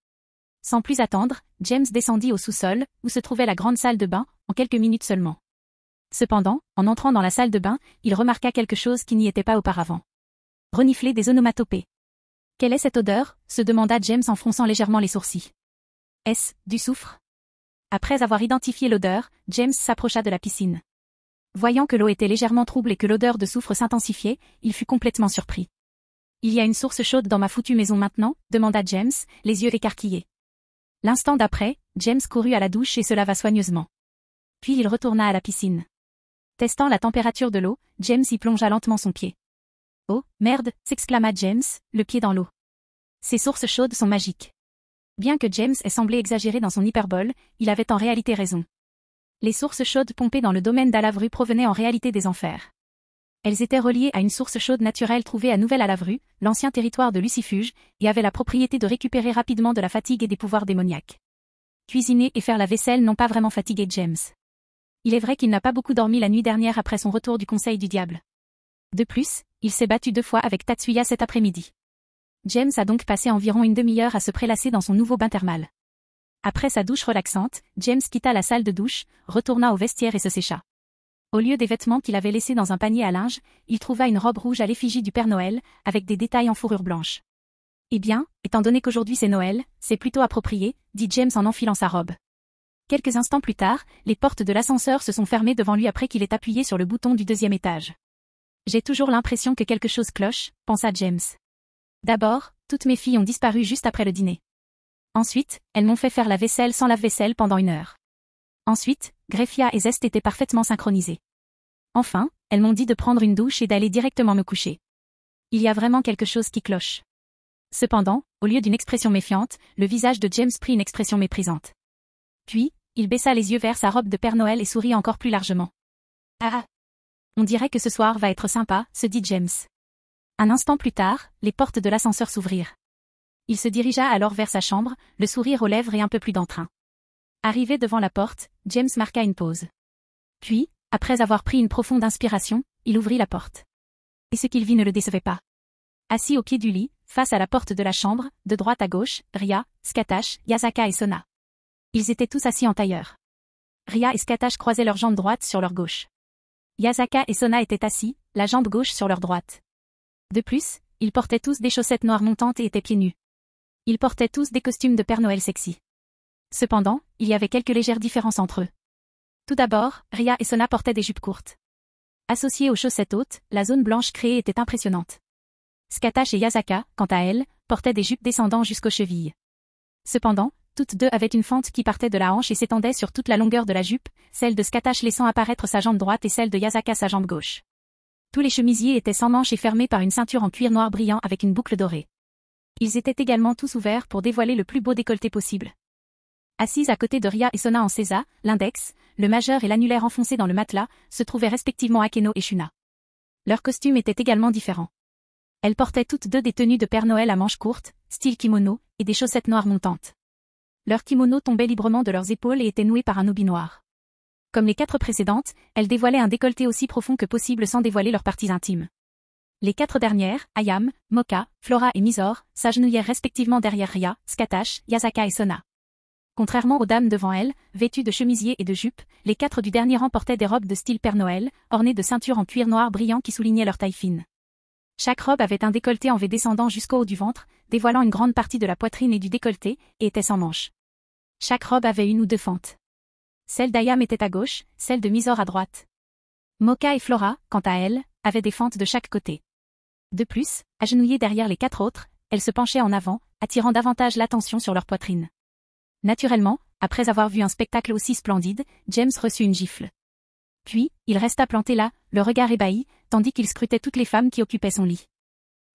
Sans plus attendre, James descendit au sous-sol, où se trouvait la grande salle de bain, en quelques minutes seulement. Cependant, en entrant dans la salle de bain, il remarqua quelque chose qui n'y était pas auparavant. Renifler des onomatopées. Quelle est cette odeur? Se demanda James en fronçant légèrement les sourcils. Est-ce du soufre? Après avoir identifié l'odeur, James s'approcha de la piscine. Voyant que l'eau était légèrement trouble et que l'odeur de soufre s'intensifiait, il fut complètement surpris. Il y a une source chaude dans ma foutue maison maintenant? Demanda James, les yeux écarquillés. L'instant d'après, James courut à la douche et se lava soigneusement. Puis il retourna à la piscine. Testant la température de l'eau, James y plongea lentement son pied. « Oh, merde !» s'exclama James, le pied dans l'eau. Ces sources chaudes sont magiques. Bien que James ait semblé exagérer dans son hyperbole, il avait en réalité raison. Les sources chaudes pompées dans le domaine d'Alavru provenaient en réalité des enfers. Elles étaient reliées à une source chaude naturelle trouvée à Nouvelle-Alavru, l'ancien territoire de Lucifuge, et avaient la propriété de récupérer rapidement de la fatigue et des pouvoirs démoniaques. Cuisiner et faire la vaisselle n'ont pas vraiment fatigué James. Il est vrai qu'il n'a pas beaucoup dormi la nuit dernière après son retour du Conseil du Diable. De plus, il s'est battu 2 fois avec Tatsuya cet après-midi. James a donc passé environ une demi-heure à se prélasser dans son nouveau bain thermal. Après sa douche relaxante, James quitta la salle de douche, retourna au vestiaire et se sécha. Au lieu des vêtements qu'il avait laissés dans un panier à linge, il trouva une robe rouge à l'effigie du Père Noël, avec des détails en fourrure blanche. Eh bien, étant donné qu'aujourd'hui c'est Noël, c'est plutôt approprié, dit James en enfilant sa robe. Quelques instants plus tard, les portes de l'ascenseur se sont fermées devant lui après qu'il ait appuyé sur le bouton du 2e étage. J'ai toujours l'impression que quelque chose cloche, pensa James. D'abord, toutes mes filles ont disparu juste après le dîner. Ensuite, elles m'ont fait faire la vaisselle sans lave-vaisselle pendant 1 heure. Ensuite, Greffia et Zest étaient parfaitement synchronisés. Enfin, elles m'ont dit de prendre une douche et d'aller directement me coucher. Il y a vraiment quelque chose qui cloche. Cependant, au lieu d'une expression méfiante, le visage de James prit une expression méprisante. Puis, il baissa les yeux vers sa robe de Père Noël et sourit encore plus largement. Ah! On dirait que ce soir va être sympa, se dit James. Un instant plus tard, les portes de l'ascenseur s'ouvrirent. Il se dirigea alors vers sa chambre, le sourire aux lèvres et un peu plus d'entrain. Arrivé devant la porte, James marqua une pause. Puis, après avoir pris une profonde inspiration, il ouvrit la porte. Et ce qu'il vit ne le décevait pas. Assis au pied du lit, face à la porte de la chambre, de droite à gauche, Ria, Skatash, Yasaka et Sona. Ils étaient tous assis en tailleur. Ria et Skatash croisaient leurs jambes droites sur leur gauche. Yasaka et Sona étaient assis, la jambe gauche sur leur droite. De plus, ils portaient tous des chaussettes noires montantes et étaient pieds nus. Ils portaient tous des costumes de Père Noël sexy. Cependant, il y avait quelques légères différences entre eux. Tout d'abord, Ria et Sona portaient des jupes courtes. Associées aux chaussettes hautes, la zone blanche créée était impressionnante. Skatash et Yasaka, quant à elles, portaient des jupes descendant jusqu'aux chevilles. Cependant, toutes deux avaient une fente qui partait de la hanche et s'étendait sur toute la longueur de la jupe, celle de Skatash laissant apparaître sa jambe droite et celle de Yasaka sa jambe gauche. Tous les chemisiers étaient sans manches et fermés par une ceinture en cuir noir brillant avec une boucle dorée. Ils étaient également tous ouverts pour dévoiler le plus beau décolleté possible. Assises à côté de Ria et Sona en Sesa, l'index, le majeur et l'annulaire enfoncés dans le matelas, se trouvaient respectivement Akeno et Shuna. Leurs costumes étaient également différents. Elles portaient toutes deux des tenues de Père Noël à manches courtes, style kimono, et des chaussettes noires montantes. Leurs kimonos tombaient librement de leurs épaules et étaient noués par un obi noir. Comme les 4 précédentes, elles dévoilaient un décolleté aussi profond que possible sans dévoiler leurs parties intimes. Les 4 dernières, Ayam, Moka, Flora et Mizore, s'agenouillèrent respectivement derrière Ria, Skatash, Yasaka et Sona. Contrairement aux dames devant elles, vêtues de chemisiers et de jupes, les 4 du dernier rang portaient des robes de style Père Noël, ornées de ceintures en cuir noir brillant qui soulignaient leur taille fine. Chaque robe avait un décolleté en V descendant jusqu'au haut du ventre, dévoilant une grande partie de la poitrine et du décolleté, et était sans manches. Chaque robe avait 1 ou 2 fentes. Celle d'Ayam était à gauche, celle de Mizore à droite. Moka et Flora, quant à elles, avaient des fentes de chaque côté. De plus, agenouillées derrière les 4 autres, elles se penchaient en avant, attirant davantage l'attention sur leur poitrine. Naturellement, après avoir vu un spectacle aussi splendide, James reçut une gifle. Puis, il resta planté là, le regard ébahi, tandis qu'il scrutait toutes les femmes qui occupaient son lit.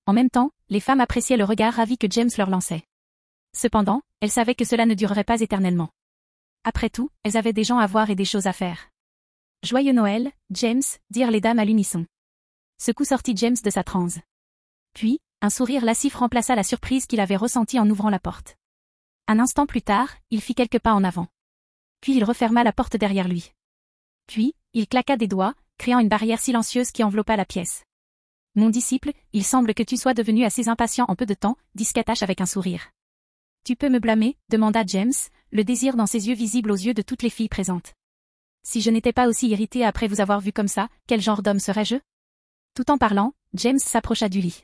En même temps, les femmes appréciaient le regard ravi que James leur lançait. Cependant, elles savaient que cela ne durerait pas éternellement. Après tout, elles avaient des gens à voir et des choses à faire. Joyeux Noël, James, dirent les dames à l'unisson. Ce coup sortit James de sa transe. Puis, un sourire lascif remplaça la surprise qu'il avait ressentie en ouvrant la porte. Un instant plus tard, il fit quelques pas en avant. Puis il referma la porte derrière lui. Puis, il claqua des doigts, créant une barrière silencieuse qui enveloppa la pièce. « Mon disciple, il semble que tu sois devenu assez impatient en peu de temps, » dit Skatash avec un sourire. « Tu peux me blâmer ?» demanda James, le désir dans ses yeux visible aux yeux de toutes les filles présentes. « Si je n'étais pas aussi irrité après vous avoir vu comme ça, quel genre d'homme serais-je » Tout en parlant, James s'approcha du lit.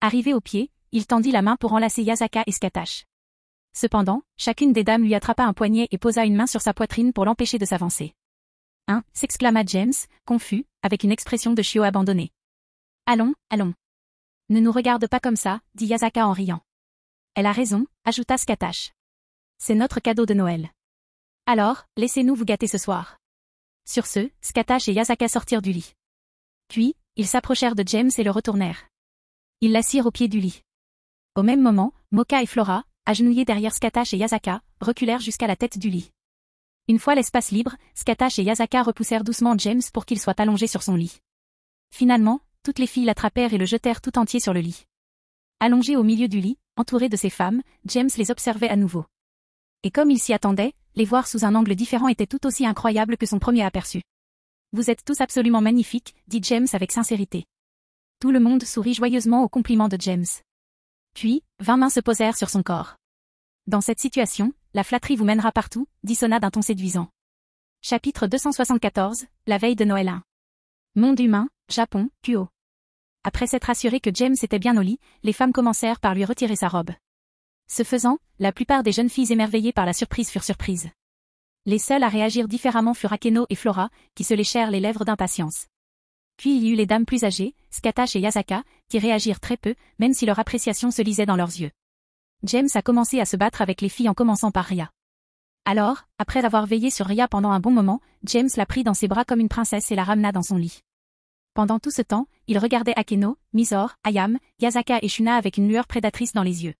Arrivé au pied, il tendit la main pour enlacer Yasaka et Skatash. Cependant, chacune des dames lui attrapa un poignet et posa une main sur sa poitrine pour l'empêcher de s'avancer. « Hein » s'exclama James, confus, avec une expression de chiot abandonné. « Allons, allons. Ne nous regarde pas comme ça, dit Yasaka en riant. Elle a raison, ajouta Skatash. C'est notre cadeau de Noël. Alors, laissez-nous vous gâter ce soir. Sur ce, Skatash et Yasaka sortirent du lit. Puis, ils s'approchèrent de James et le retournèrent. Ils l'assirent au pied du lit. Au même moment, Moka et Flora, agenouillés derrière Skatash et Yasaka, reculèrent jusqu'à la tête du lit. Une fois l'espace libre, Skatash et Yasaka repoussèrent doucement James pour qu'il soit allongé sur son lit. Finalement, toutes les filles l'attrapèrent et le jetèrent tout entier sur le lit. Allongé au milieu du lit, entouré de ses femmes, James les observait à nouveau. Et comme il s'y attendait, les voir sous un angle différent était tout aussi incroyable que son premier aperçu. « Vous êtes tous absolument magnifiques » dit James avec sincérité. Tout le monde sourit joyeusement aux compliments de James. Puis, 20 mains se posèrent sur son corps. Dans cette situation, la flatterie vous mènera partout, dit Sona d'un ton séduisant. Chapitre 274, la veille de Noël 1. Monde humain, Japon, Kuo. Après s'être assuré que James était bien au lit, les femmes commencèrent par lui retirer sa robe. Ce faisant, la plupart des jeunes filles émerveillées par la surprise furent surprises. Les seules à réagir différemment furent Akeno et Flora, qui se léchèrent les lèvres d'impatience. Puis il y eut les dames plus âgées, Skatash et Yasaka, qui réagirent très peu, même si leur appréciation se lisait dans leurs yeux. James a commencé à se battre avec les filles en commençant par Ria. Alors, après avoir veillé sur Ria pendant un bon moment, James la prit dans ses bras comme une princesse et la ramena dans son lit. Pendant tout ce temps, il regardait Akeno, Mizore, Ayam, Yasaka et Shuna avec une lueur prédatrice dans les yeux.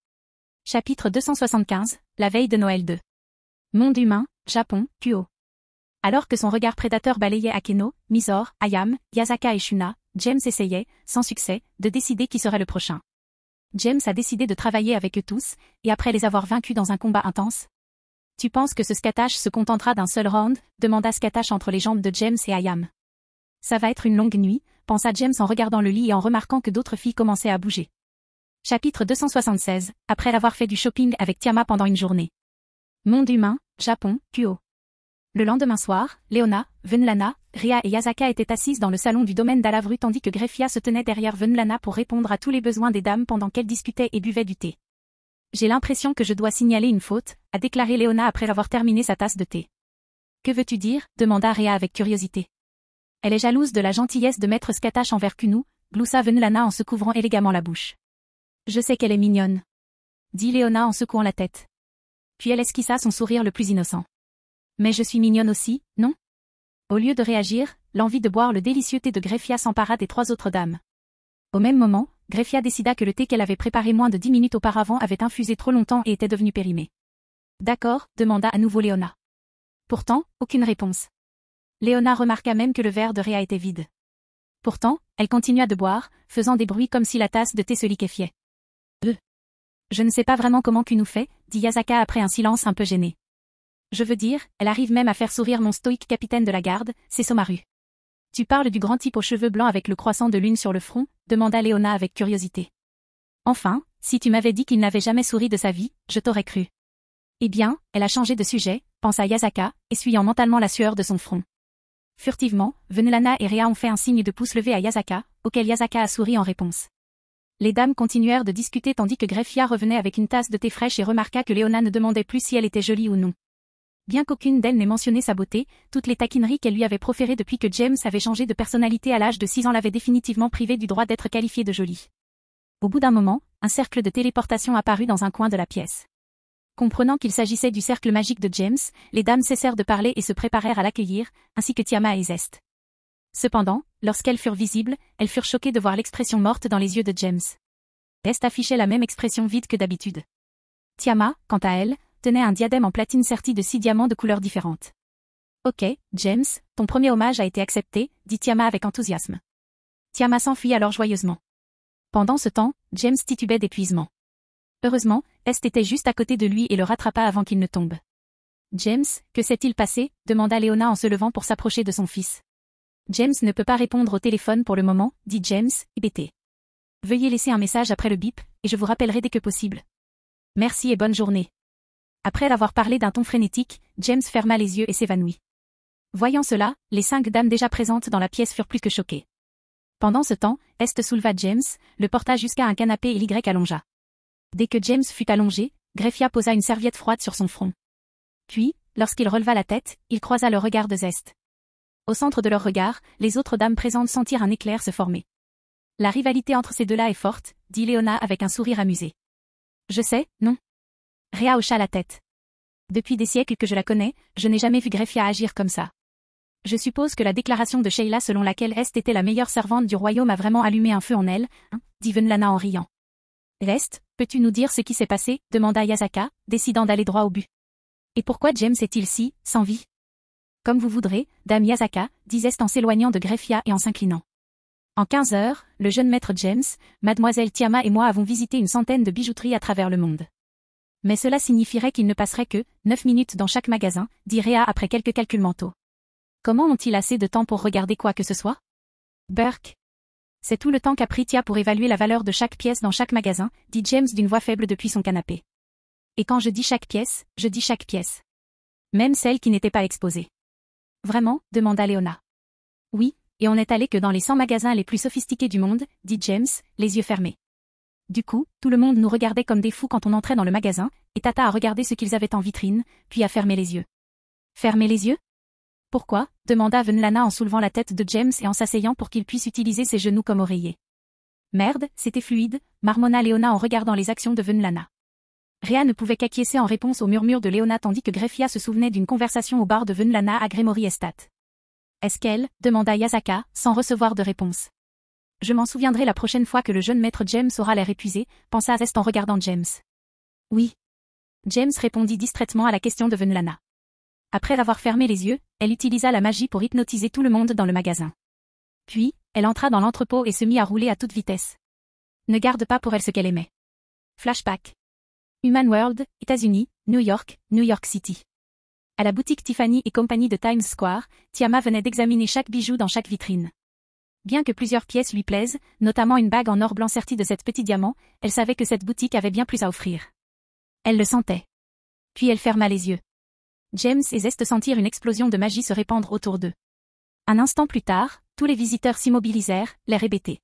Chapitre 275, la veille de Noël 2. Monde humain, Japon, Kuo. Alors que son regard prédateur balayait Akeno, Mizore, Ayam, Yasaka et Shuna, James essayait, sans succès, de décider qui serait le prochain. James a décidé de travailler avec eux tous, et après les avoir vaincus dans un combat intense. « Tu penses que ce Skatash se contentera d'un seul round » demanda Skatash entre les jambes de James et Ayam. « Ça va être une longue nuit » pensa James en regardant le lit et en remarquant que d'autres filles commençaient à bouger. Chapitre 276, après avoir fait du shopping avec Tiama pendant une journée. Monde humain, Japon, Kuo. Le lendemain soir, Leona, Venlana, Ria et Yasaka étaient assises dans le salon du domaine d'Alavru tandis que Greffia se tenait derrière Venlana pour répondre à tous les besoins des dames pendant qu'elles discutaient et buvaient du thé. « J'ai l'impression que je dois signaler une faute » a déclaré Leona après avoir terminé sa tasse de thé. « Que veux-tu dire » demanda Ria avec curiosité. « Elle est jalouse de la gentillesse de maître Skatash envers Kunu » gloussa Venlana en se couvrant élégamment la bouche. « Je sais qu'elle est mignonne » dit Leona en secouant la tête. Puis elle esquissa son sourire le plus innocent. « Mais je suis mignonne aussi, non ?» Au lieu de réagir, l'envie de boire le délicieux thé de Greffia s'empara des 3 autres dames. Au même moment, Greffia décida que le thé qu'elle avait préparé moins de 10 minutes auparavant avait infusé trop longtemps et était devenu périmé. D'accord, demanda à nouveau Léona. Pourtant, aucune réponse. Léona remarqua même que le verre de Rhea était vide. Pourtant, elle continua de boire, faisant des bruits comme si la tasse de thé se liquéfiait. Je ne sais pas vraiment comment Kunu fait, dit Yasaka après un silence un peu gêné. Je veux dire, elle arrive même à faire sourire mon stoïque capitaine de la garde, c'est Somaru. Tu parles du grand type aux cheveux blancs avec le croissant de lune sur le front, demanda Léona avec curiosité. Enfin, si tu m'avais dit qu'il n'avait jamais souri de sa vie, je t'aurais cru. Eh bien, elle a changé de sujet, pensa Yasaka, essuyant mentalement la sueur de son front. Furtivement, Venlana et Rhea ont fait un signe de pouce levé à Yasaka, auquel Yasaka a souri en réponse. Les dames continuèrent de discuter tandis que Greffia revenait avec une tasse de thé fraîche et remarqua que Léona ne demandait plus si elle était jolie ou non. Bien qu'aucune d'elles n'ait mentionné sa beauté, toutes les taquineries qu'elle lui avait proférées depuis que James avait changé de personnalité à l'âge de 6 ans l'avaient définitivement privée du droit d'être qualifiée de jolie. Au bout d'un moment, un cercle de téléportation apparut dans un coin de la pièce. Comprenant qu'il s'agissait du cercle magique de James, les dames cessèrent de parler et se préparèrent à l'accueillir, ainsi que Tiama et Zest. Cependant, lorsqu'elles furent visibles, elles furent choquées de voir l'expression morte dans les yeux de James. Zest affichait la même expression vide que d'habitude. Tiama, quant à elle, tenait un diadème en platine serti de 6 diamants de couleurs différentes. Ok, James, ton premier hommage a été accepté, dit Tiama avec enthousiasme. Tiama s'enfuit alors joyeusement. Pendant ce temps, James titubait d'épuisement. Heureusement, Est était juste à côté de lui et le rattrapa avant qu'il ne tombe. James, que s'est-il passé demanda Léona en se levant pour s'approcher de son fils. James ne peut pas répondre au téléphone pour le moment, dit James, hébété. Veuillez laisser un message après le bip, et je vous rappellerai dès que possible. Merci et bonne journée. Après avoir parlé d'un ton frénétique, James ferma les yeux et s'évanouit. Voyant cela, les 5 dames déjà présentes dans la pièce furent plus que choquées. Pendant ce temps, Est souleva James, le porta jusqu'à un canapé et l'Y allongea. Dès que James fut allongé, Greffia posa une serviette froide sur son front. Puis, lorsqu'il releva la tête, il croisa le regard de Zest. Au centre de leur regard, les autres dames présentes sentirent un éclair se former. La rivalité entre ces deux-là est forte, dit Léona avec un sourire amusé. Je sais, non. Rhea hocha la tête. Depuis des siècles que je la connais, je n'ai jamais vu Greffia agir comme ça. Je suppose que la déclaration de Sheila selon laquelle Est était la meilleure servante du royaume a vraiment allumé un feu en elle, hein, dit Venlana en riant. Est, peux-tu nous dire ce qui s'est passé demanda Yasaka, décidant d'aller droit au but. Et pourquoi James est-il si, sans vie? Comme vous voudrez, dame Yasaka, dit Est en s'éloignant de Greffia et en s'inclinant. En 15 heures, le jeune maître James, mademoiselle Tiama et moi avons visité une centaine de bijouteries à travers le monde. Mais cela signifierait qu'il ne passerait que 9 minutes dans chaque magasin, dit Rhea après quelques calculs mentaux. Comment ont-ils assez de temps pour regarder quoi que ce soit? Burke. C'est tout le temps qu'a pris Tia pour évaluer la valeur de chaque pièce dans chaque magasin, dit James d'une voix faible depuis son canapé. Et quand je dis chaque pièce, je dis chaque pièce. Même celle qui n'était pas exposée. Vraiment, demanda Léona. Oui, et on n'est allé que dans les 100 magasins les plus sophistiqués du monde, dit James, les yeux fermés. Du coup, tout le monde nous regardait comme des fous quand on entrait dans le magasin, et Tata a regardé ce qu'ils avaient en vitrine, puis a fermé les yeux. Fermer les yeux? Pourquoi? Demanda Venlana en soulevant la tête de James et en s'asseyant pour qu'il puisse utiliser ses genoux comme oreiller. Merde, c'était fluide, marmonna Léona en regardant les actions de Venlana. Rhea ne pouvait qu'acquiescer en réponse aux murmures de Léona tandis que Greffia se souvenait d'une conversation au bar de Venlana à Gremory Estate. Est-ce qu'elle? Demanda Yasaka, sans recevoir de réponse. Je m'en souviendrai la prochaine fois que le jeune maître James aura l'air épuisé, pensa Zest en regardant James. Oui. James répondit distraitement à la question de Venlana. Après avoir fermé les yeux, elle utilisa la magie pour hypnotiser tout le monde dans le magasin. Puis, elle entra dans l'entrepôt et se mit à rouler à toute vitesse. Ne garde pas pour elle ce qu'elle aimait. Flashback. Human World, États-Unis, New York City. À la boutique Tiffany et compagnie de Times Square, Tiama venait d'examiner chaque bijou dans chaque vitrine. Bien que plusieurs pièces lui plaisent, notamment une bague en or blanc sertie de 7 petits diamants, elle savait que cette boutique avait bien plus à offrir. Elle le sentait. Puis elle ferma les yeux. James et Zest sentirent une explosion de magie se répandre autour d'eux. Un instant plus tard, tous les visiteurs s'immobilisèrent, l'air hébété.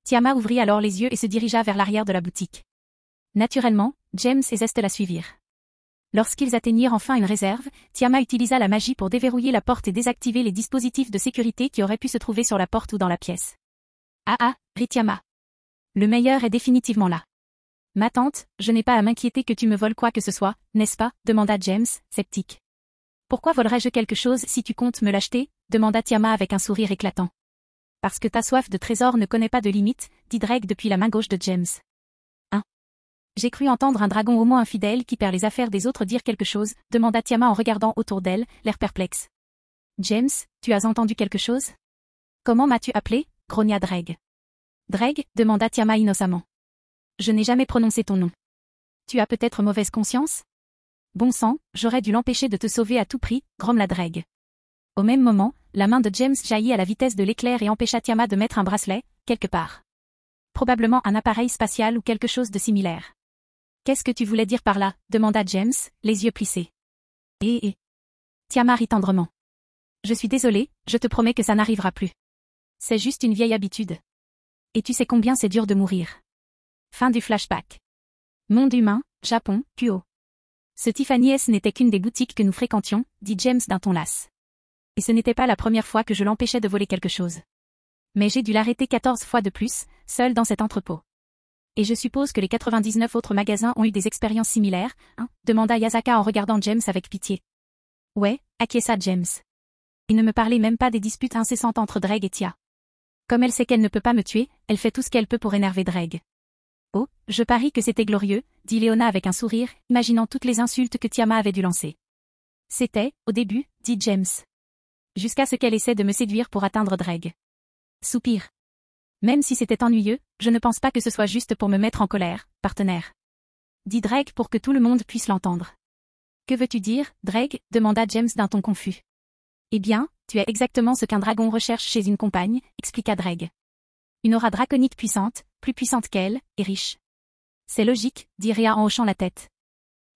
Tiama ouvrit alors les yeux et se dirigea vers l'arrière de la boutique. Naturellement, James et Zest la suivirent. Lorsqu'ils atteignirent enfin une réserve, Tiama utilisa la magie pour déverrouiller la porte et désactiver les dispositifs de sécurité qui auraient pu se trouver sur la porte ou dans la pièce. Ah, rit Tiama. Le meilleur est définitivement là. Ma tante, je n'ai pas à m'inquiéter que tu me voles quoi que ce soit, n'est-ce pas? Demanda James, sceptique. Pourquoi volerais-je quelque chose si tu comptes me l'acheter? Demanda Tiama avec un sourire éclatant. Parce que ta soif de trésor ne connaît pas de limite, dit Drake depuis la main gauche de James. J'ai cru entendre un dragon homo infidèle qui perd les affaires des autres dire quelque chose, demanda Tiama en regardant autour d'elle, l'air perplexe. James, tu as entendu quelque chose? Comment m'as-tu appelé? Grogna Drake. Drake, demanda Tiama innocemment. Je n'ai jamais prononcé ton nom. Tu as peut-être mauvaise conscience? Bon sang, j'aurais dû l'empêcher de te sauver à tout prix, grommela Drake. Au même moment, la main de James jaillit à la vitesse de l'éclair et empêcha Tiama de mettre un bracelet, quelque part. Probablement un appareil spatial ou quelque chose de similaire. Qu'est-ce que tu voulais dire par là? Demanda James, les yeux plissés. Tiama rit tendrement. Je suis désolé, je te promets que ça n'arrivera plus. C'est juste une vieille habitude. Et tu sais combien c'est dur de mourir. Fin du flashback. Monde humain, Japon, Kuo. Ce Tiffany S n'était qu'une des boutiques que nous fréquentions, dit James d'un ton las. Et ce n'était pas la première fois que je l'empêchais de voler quelque chose. Mais j'ai dû l'arrêter 14 fois de plus, seul dans cet entrepôt. Et je suppose que les 99 autres magasins ont eu des expériences similaires, hein? Demanda Yasaka en regardant James avec pitié. Ouais, acquiesça James. Il ne me parlait même pas des disputes incessantes entre Drake et Tia. Comme elle sait qu'elle ne peut pas me tuer, elle fait tout ce qu'elle peut pour énerver Drake. Oh, je parie que c'était glorieux, dit Léona avec un sourire, imaginant toutes les insultes que Tiama avait dû lancer. C'était, au début, dit James. Jusqu'à ce qu'elle essaie de me séduire pour atteindre Drake. Soupir. Même si c'était ennuyeux, je ne pense pas que ce soit juste pour me mettre en colère, partenaire. Dit Drake pour que tout le monde puisse l'entendre. Que veux-tu dire, Drake? Demanda James d'un ton confus. Eh bien, tu es exactement ce qu'un dragon recherche chez une compagne, expliqua Drake. Une aura draconique puissante, plus puissante qu'elle, et riche. C'est logique, dit Rhea en hochant la tête.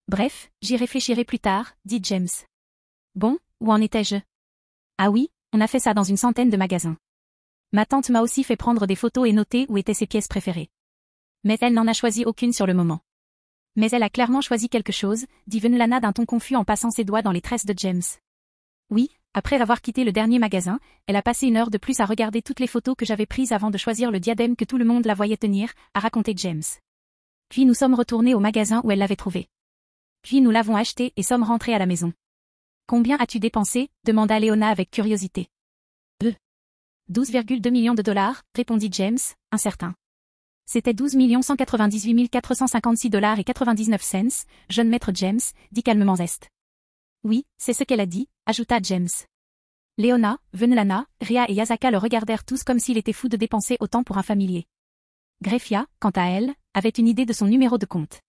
Bref, j'y réfléchirai plus tard, dit James. Bon, où en étais-je? Ah oui, on a fait ça dans une centaine de magasins. Ma tante m'a aussi fait prendre des photos et noter où étaient ses pièces préférées. Mais elle n'en a choisi aucune sur le moment. Mais elle a clairement choisi quelque chose, dit Venlana d'un ton confus en passant ses doigts dans les tresses de James. Oui, après avoir quitté le dernier magasin, elle a passé 1 heure de plus à regarder toutes les photos que j'avais prises avant de choisir le diadème que tout le monde la voyait tenir, a raconté James. Puis nous sommes retournés au magasin où elle l'avait trouvé. Puis nous l'avons acheté et sommes rentrés à la maison. Combien as-tu dépensé? Demanda Léona avec curiosité. 12,2 millions de dollars, répondit James, incertain. C'était 12 198 456 dollars et 99 cents, jeune maître James, dit calmement Zest. Oui, c'est ce qu'elle a dit, ajouta James. Léona, Venlana, Rhea et Yasaka le regardèrent tous comme s'il était fou de dépenser autant pour un familier. Grefia, quant à elle, avait une idée de son numéro de compte.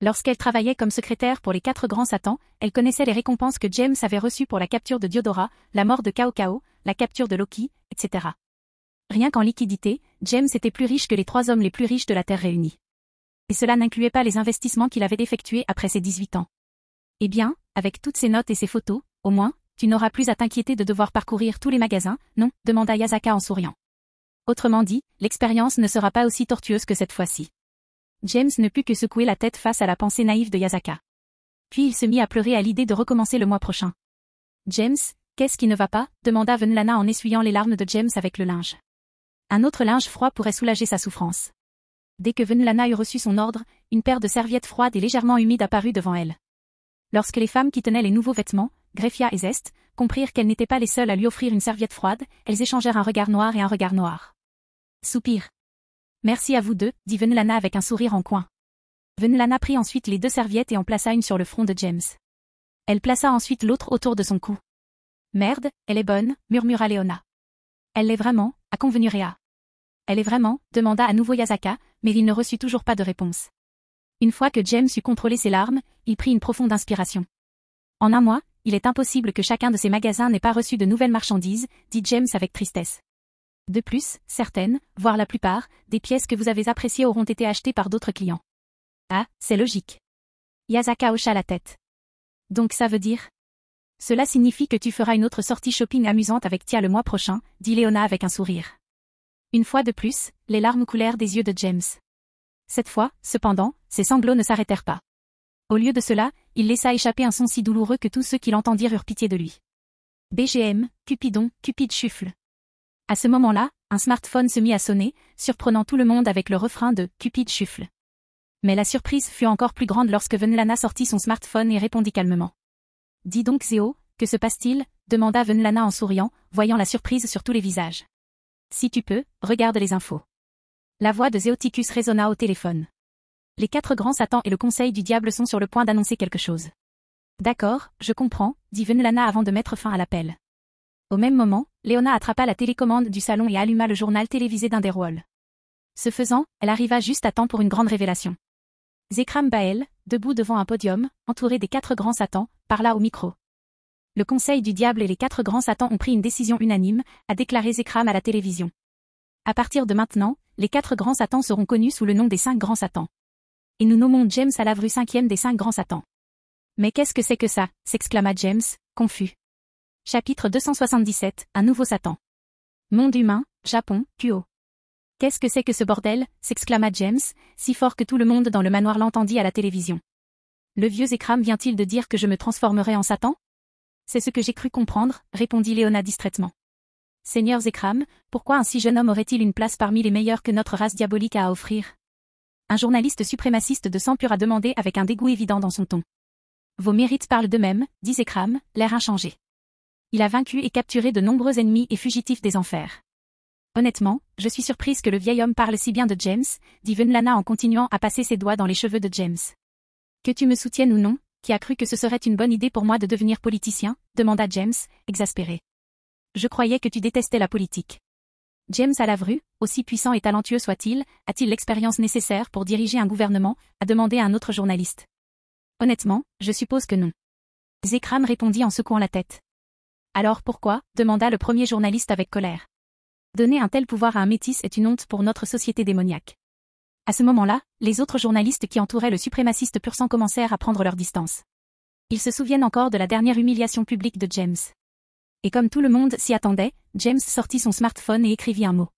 Lorsqu'elle travaillait comme secrétaire pour les 4 grands satans, elle connaissait les récompenses que James avait reçues pour la capture de Diodora, la mort de Cao Cao, la capture de Loki, etc. Rien qu'en liquidité, James était plus riche que les 3 hommes les plus riches de la Terre réunis. Et cela n'incluait pas les investissements qu'il avait effectués après ses 18 ans. Eh bien, avec toutes ces notes et ces photos, au moins, tu n'auras plus à t'inquiéter de devoir parcourir tous les magasins, non? Demanda Yasaka en souriant. Autrement dit, l'expérience ne sera pas aussi tortueuse que cette fois-ci. James ne put que secouer la tête face à la pensée naïve de Yasaka. Puis il se mit à pleurer à l'idée de recommencer le mois prochain. James, qu'est-ce qui ne va pas? Demanda Venlana en essuyant les larmes de James avec le linge. Un autre linge froid pourrait soulager sa souffrance. Dès que Venlana eut reçu son ordre, une paire de serviettes froides et légèrement humides apparut devant elle. Lorsque les femmes qui tenaient les nouveaux vêtements, Grefia et Zest, comprirent qu'elles n'étaient pas les seules à lui offrir une serviette froide, elles échangèrent un regard noir et un regard noir. Soupir. Merci à vous deux, dit Venlana avec un sourire en coin. Venlana prit ensuite les 2 serviettes et en plaça une sur le front de James. Elle plaça ensuite l'autre autour de son cou. Merde, elle est bonne, murmura Léona. Elle l'est vraiment, a convenu Rhea. Elle est vraiment, demanda à nouveau Yasaka, mais il ne reçut toujours pas de réponse. Une fois que James eut contrôlé ses larmes, il prit une profonde inspiration. En un mois, il est impossible que chacun de ces magasins n'ait pas reçu de nouvelles marchandises, dit James avec tristesse. De plus, certaines, voire la plupart, des pièces que vous avez appréciées auront été achetées par d'autres clients. Ah, c'est logique. Yasaka hocha la tête. Donc ça veut dire? Cela signifie que tu feras une autre sortie shopping amusante avec Tia le mois prochain, dit Léona avec un sourire. Une fois de plus, les larmes coulèrent des yeux de James. Cette fois, cependant, ses sanglots ne s'arrêtèrent pas. Au lieu de cela, il laissa échapper un son si douloureux que tous ceux qui l'entendirent eurent pitié de lui. BGM, Cupidon, Cupid Shuffle. À ce moment-là, un smartphone se mit à sonner, surprenant tout le monde avec le refrain de Cupid Shuffle. Mais la surprise fut encore plus grande lorsque Venlana sortit son smartphone et répondit calmement. Dis donc Zéo, que se passe-t-il? Demanda Venlana en souriant, voyant la surprise sur tous les visages. Si tu peux, regarde les infos. La voix de Zéoticus résonna au téléphone. Les 4 grands Satans et le conseil du diable sont sur le point d'annoncer quelque chose. D'accord, je comprends, dit Venlana avant de mettre fin à l'appel. Au même moment, Léona attrapa la télécommande du salon et alluma le journal télévisé d'un des rôles. Ce faisant, elle arriva juste à temps pour une grande révélation. Zekram Bael, debout devant un podium, entouré des 4 grands Satans, parla au micro. Le conseil du diable et les 4 grands Satans ont pris une décision unanime, a déclaré Zekram à la télévision. À partir de maintenant, les 4 grands Satans seront connus sous le nom des 5 grands Satans. Et nous nommons James Alavru 5e des 5 grands Satans. Mais qu'est-ce que c'est que ça, s'exclama James, confus. Chapitre 277, un nouveau Satan. Monde humain, Japon, Kuo. Qu'est-ce que c'est que ce bordel, s'exclama James, si fort que tout le monde dans le manoir l'entendit à la télévision. Le vieux Zekram vient-il de dire que je me transformerai en Satan? C'est ce que j'ai cru comprendre, répondit Léona distraitement. Seigneur Zekram, pourquoi un si jeune homme aurait-il une place parmi les meilleurs que notre race diabolique a à offrir? Un journaliste suprémaciste de sang pur a demandé avec un dégoût évident dans son ton. Vos mérites parlent d'eux-mêmes, dit Zekram, l'air inchangé. Il a vaincu et capturé de nombreux ennemis et fugitifs des enfers. Honnêtement, je suis surprise que le vieil homme parle si bien de James, dit Venlana en continuant à passer ses doigts dans les cheveux de James. Que tu me soutiennes ou non, qui a cru que ce serait une bonne idée pour moi de devenir politicien, demanda James, exaspéré. Je croyais que tu détestais la politique. James Alavru, aussi puissant et talentueux soit-il, a-t-il l'expérience nécessaire pour diriger un gouvernement, a demandé un autre journaliste. Honnêtement, je suppose que non. Zekram répondit en secouant la tête. Alors pourquoi, demanda le premier journaliste avec colère. Donner un tel pouvoir à un métis est une honte pour notre société démoniaque. À ce moment-là, les autres journalistes qui entouraient le suprémaciste pur sang commencèrent à prendre leur distance. Ils se souviennent encore de la dernière humiliation publique de James. Et comme tout le monde s'y attendait, James sortit son smartphone et écrivit un mot.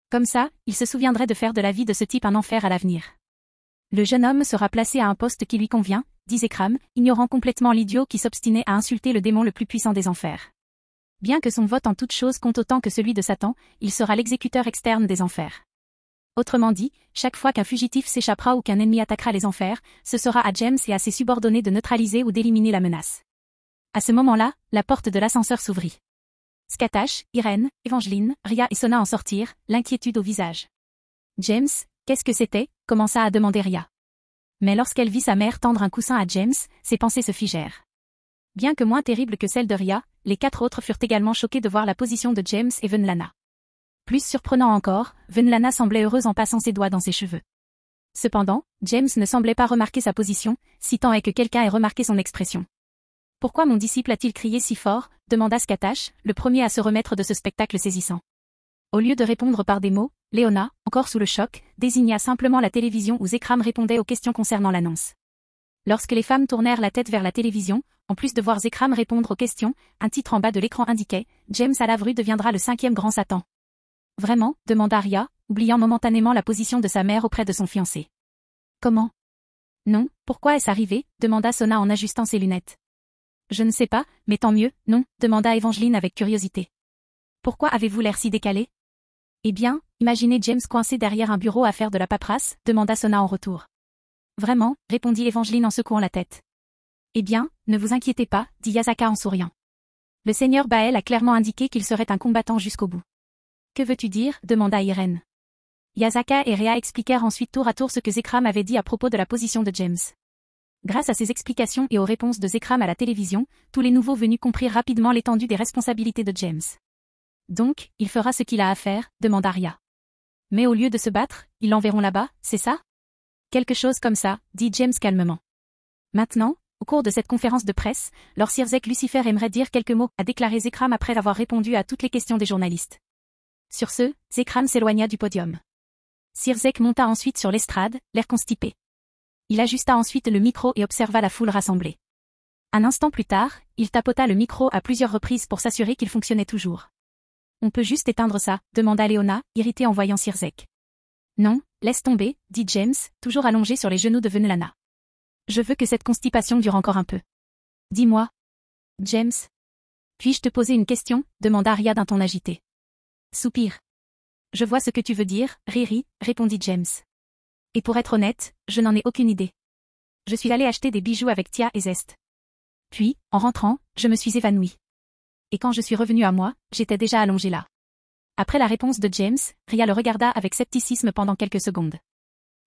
Comme ça, il se souviendrait de faire de la vie de ce type un enfer à l'avenir. Le jeune homme sera placé à un poste qui lui convient, dit Zekram, ignorant complètement l'idiot qui s'obstinait à insulter le démon le plus puissant des enfers. Bien que son vote en toute chose compte autant que celui de Satan, il sera l'exécuteur externe des enfers. Autrement dit, chaque fois qu'un fugitif s'échappera ou qu'un ennemi attaquera les enfers, ce sera à James et à ses subordonnés de neutraliser ou d'éliminer la menace. À ce moment-là, la porte de l'ascenseur s'ouvrit. Skatash, Irène, Evangeline, Ria et Sona en sortirent, l'inquiétude au visage. James, qu'est-ce que c'était, commença à demander Ria. Mais lorsqu'elle vit sa mère tendre un coussin à James, ses pensées se figèrent. Bien que moins terribles que celles de Ria, les 4 autres furent également choqués de voir la position de James et Venlana. Plus surprenant encore, Venlana semblait heureuse en passant ses doigts dans ses cheveux. Cependant, James ne semblait pas remarquer sa position, si tant est que quelqu'un ait remarqué son expression. Pourquoi mon disciple a-t-il crié si fort, demanda Skatash, le premier à se remettre de ce spectacle saisissant. Au lieu de répondre par des mots, Léona, encore sous le choc, désigna simplement la télévision où Zekram répondait aux questions concernant l'annonce. Lorsque les femmes tournèrent la tête vers la télévision, en plus de voir Zekram répondre aux questions, un titre en bas de l'écran indiquait « James Alavru deviendra le 5e grand Satan ». Vraiment, demanda Ria, oubliant momentanément la position de sa mère auprès de son fiancé. Comment? Non, pourquoi est-ce arrivé, demanda Sona en ajustant ses lunettes. Je ne sais pas, mais tant mieux, non, demanda Evangeline avec curiosité. Pourquoi avez-vous l'air si décalé? Eh bien, imaginez James coincé derrière un bureau à faire de la paperasse, demanda Sona en retour. Vraiment, répondit Evangeline en secouant la tête. Eh bien, ne vous inquiétez pas, dit Yasaka en souriant. Le seigneur Bael a clairement indiqué qu'il serait un combattant jusqu'au bout. Que veux-tu dire, demanda Irène. Yasaka et Rea expliquèrent ensuite tour à tour ce que Zekram avait dit à propos de la position de James. Grâce à ces explications et aux réponses de Zekram à la télévision, tous les nouveaux venus comprirent rapidement l'étendue des responsabilités de James. Donc, il fera ce qu'il a à faire, demanda Ria. Mais au lieu de se battre, ils l'enverront là-bas, c'est ça? Quelque chose comme ça, dit James calmement. Maintenant, au cours de cette conférence de presse, Lord Sirzek Lucifer aimerait dire quelques mots, a déclaré Zekram après avoir répondu à toutes les questions des journalistes. Sur ce, Zekram s'éloigna du podium. Sirzek monta ensuite sur l'estrade, l'air constipé. Il ajusta ensuite le micro et observa la foule rassemblée. Un instant plus tard, il tapota le micro à plusieurs reprises pour s'assurer qu'il fonctionnait toujours. On peut juste éteindre ça, demanda Léona, irritée en voyant Sirzek. Non, laisse tomber, dit James, toujours allongé sur les genoux de Venlana. Je veux que cette constipation dure encore un peu. Dis-moi. James. Puis-je te poser une question, demanda Arya d'un ton agité. Soupir. Je vois ce que tu veux dire, Riri, répondit James. Et pour être honnête, je n'en ai aucune idée. Je suis allé acheter des bijoux avec Tia et Zest. Puis, en rentrant, je me suis évanouie. Et quand je suis revenue à moi, j'étais déjà allongée là. Après la réponse de James, Ria le regarda avec scepticisme pendant quelques secondes.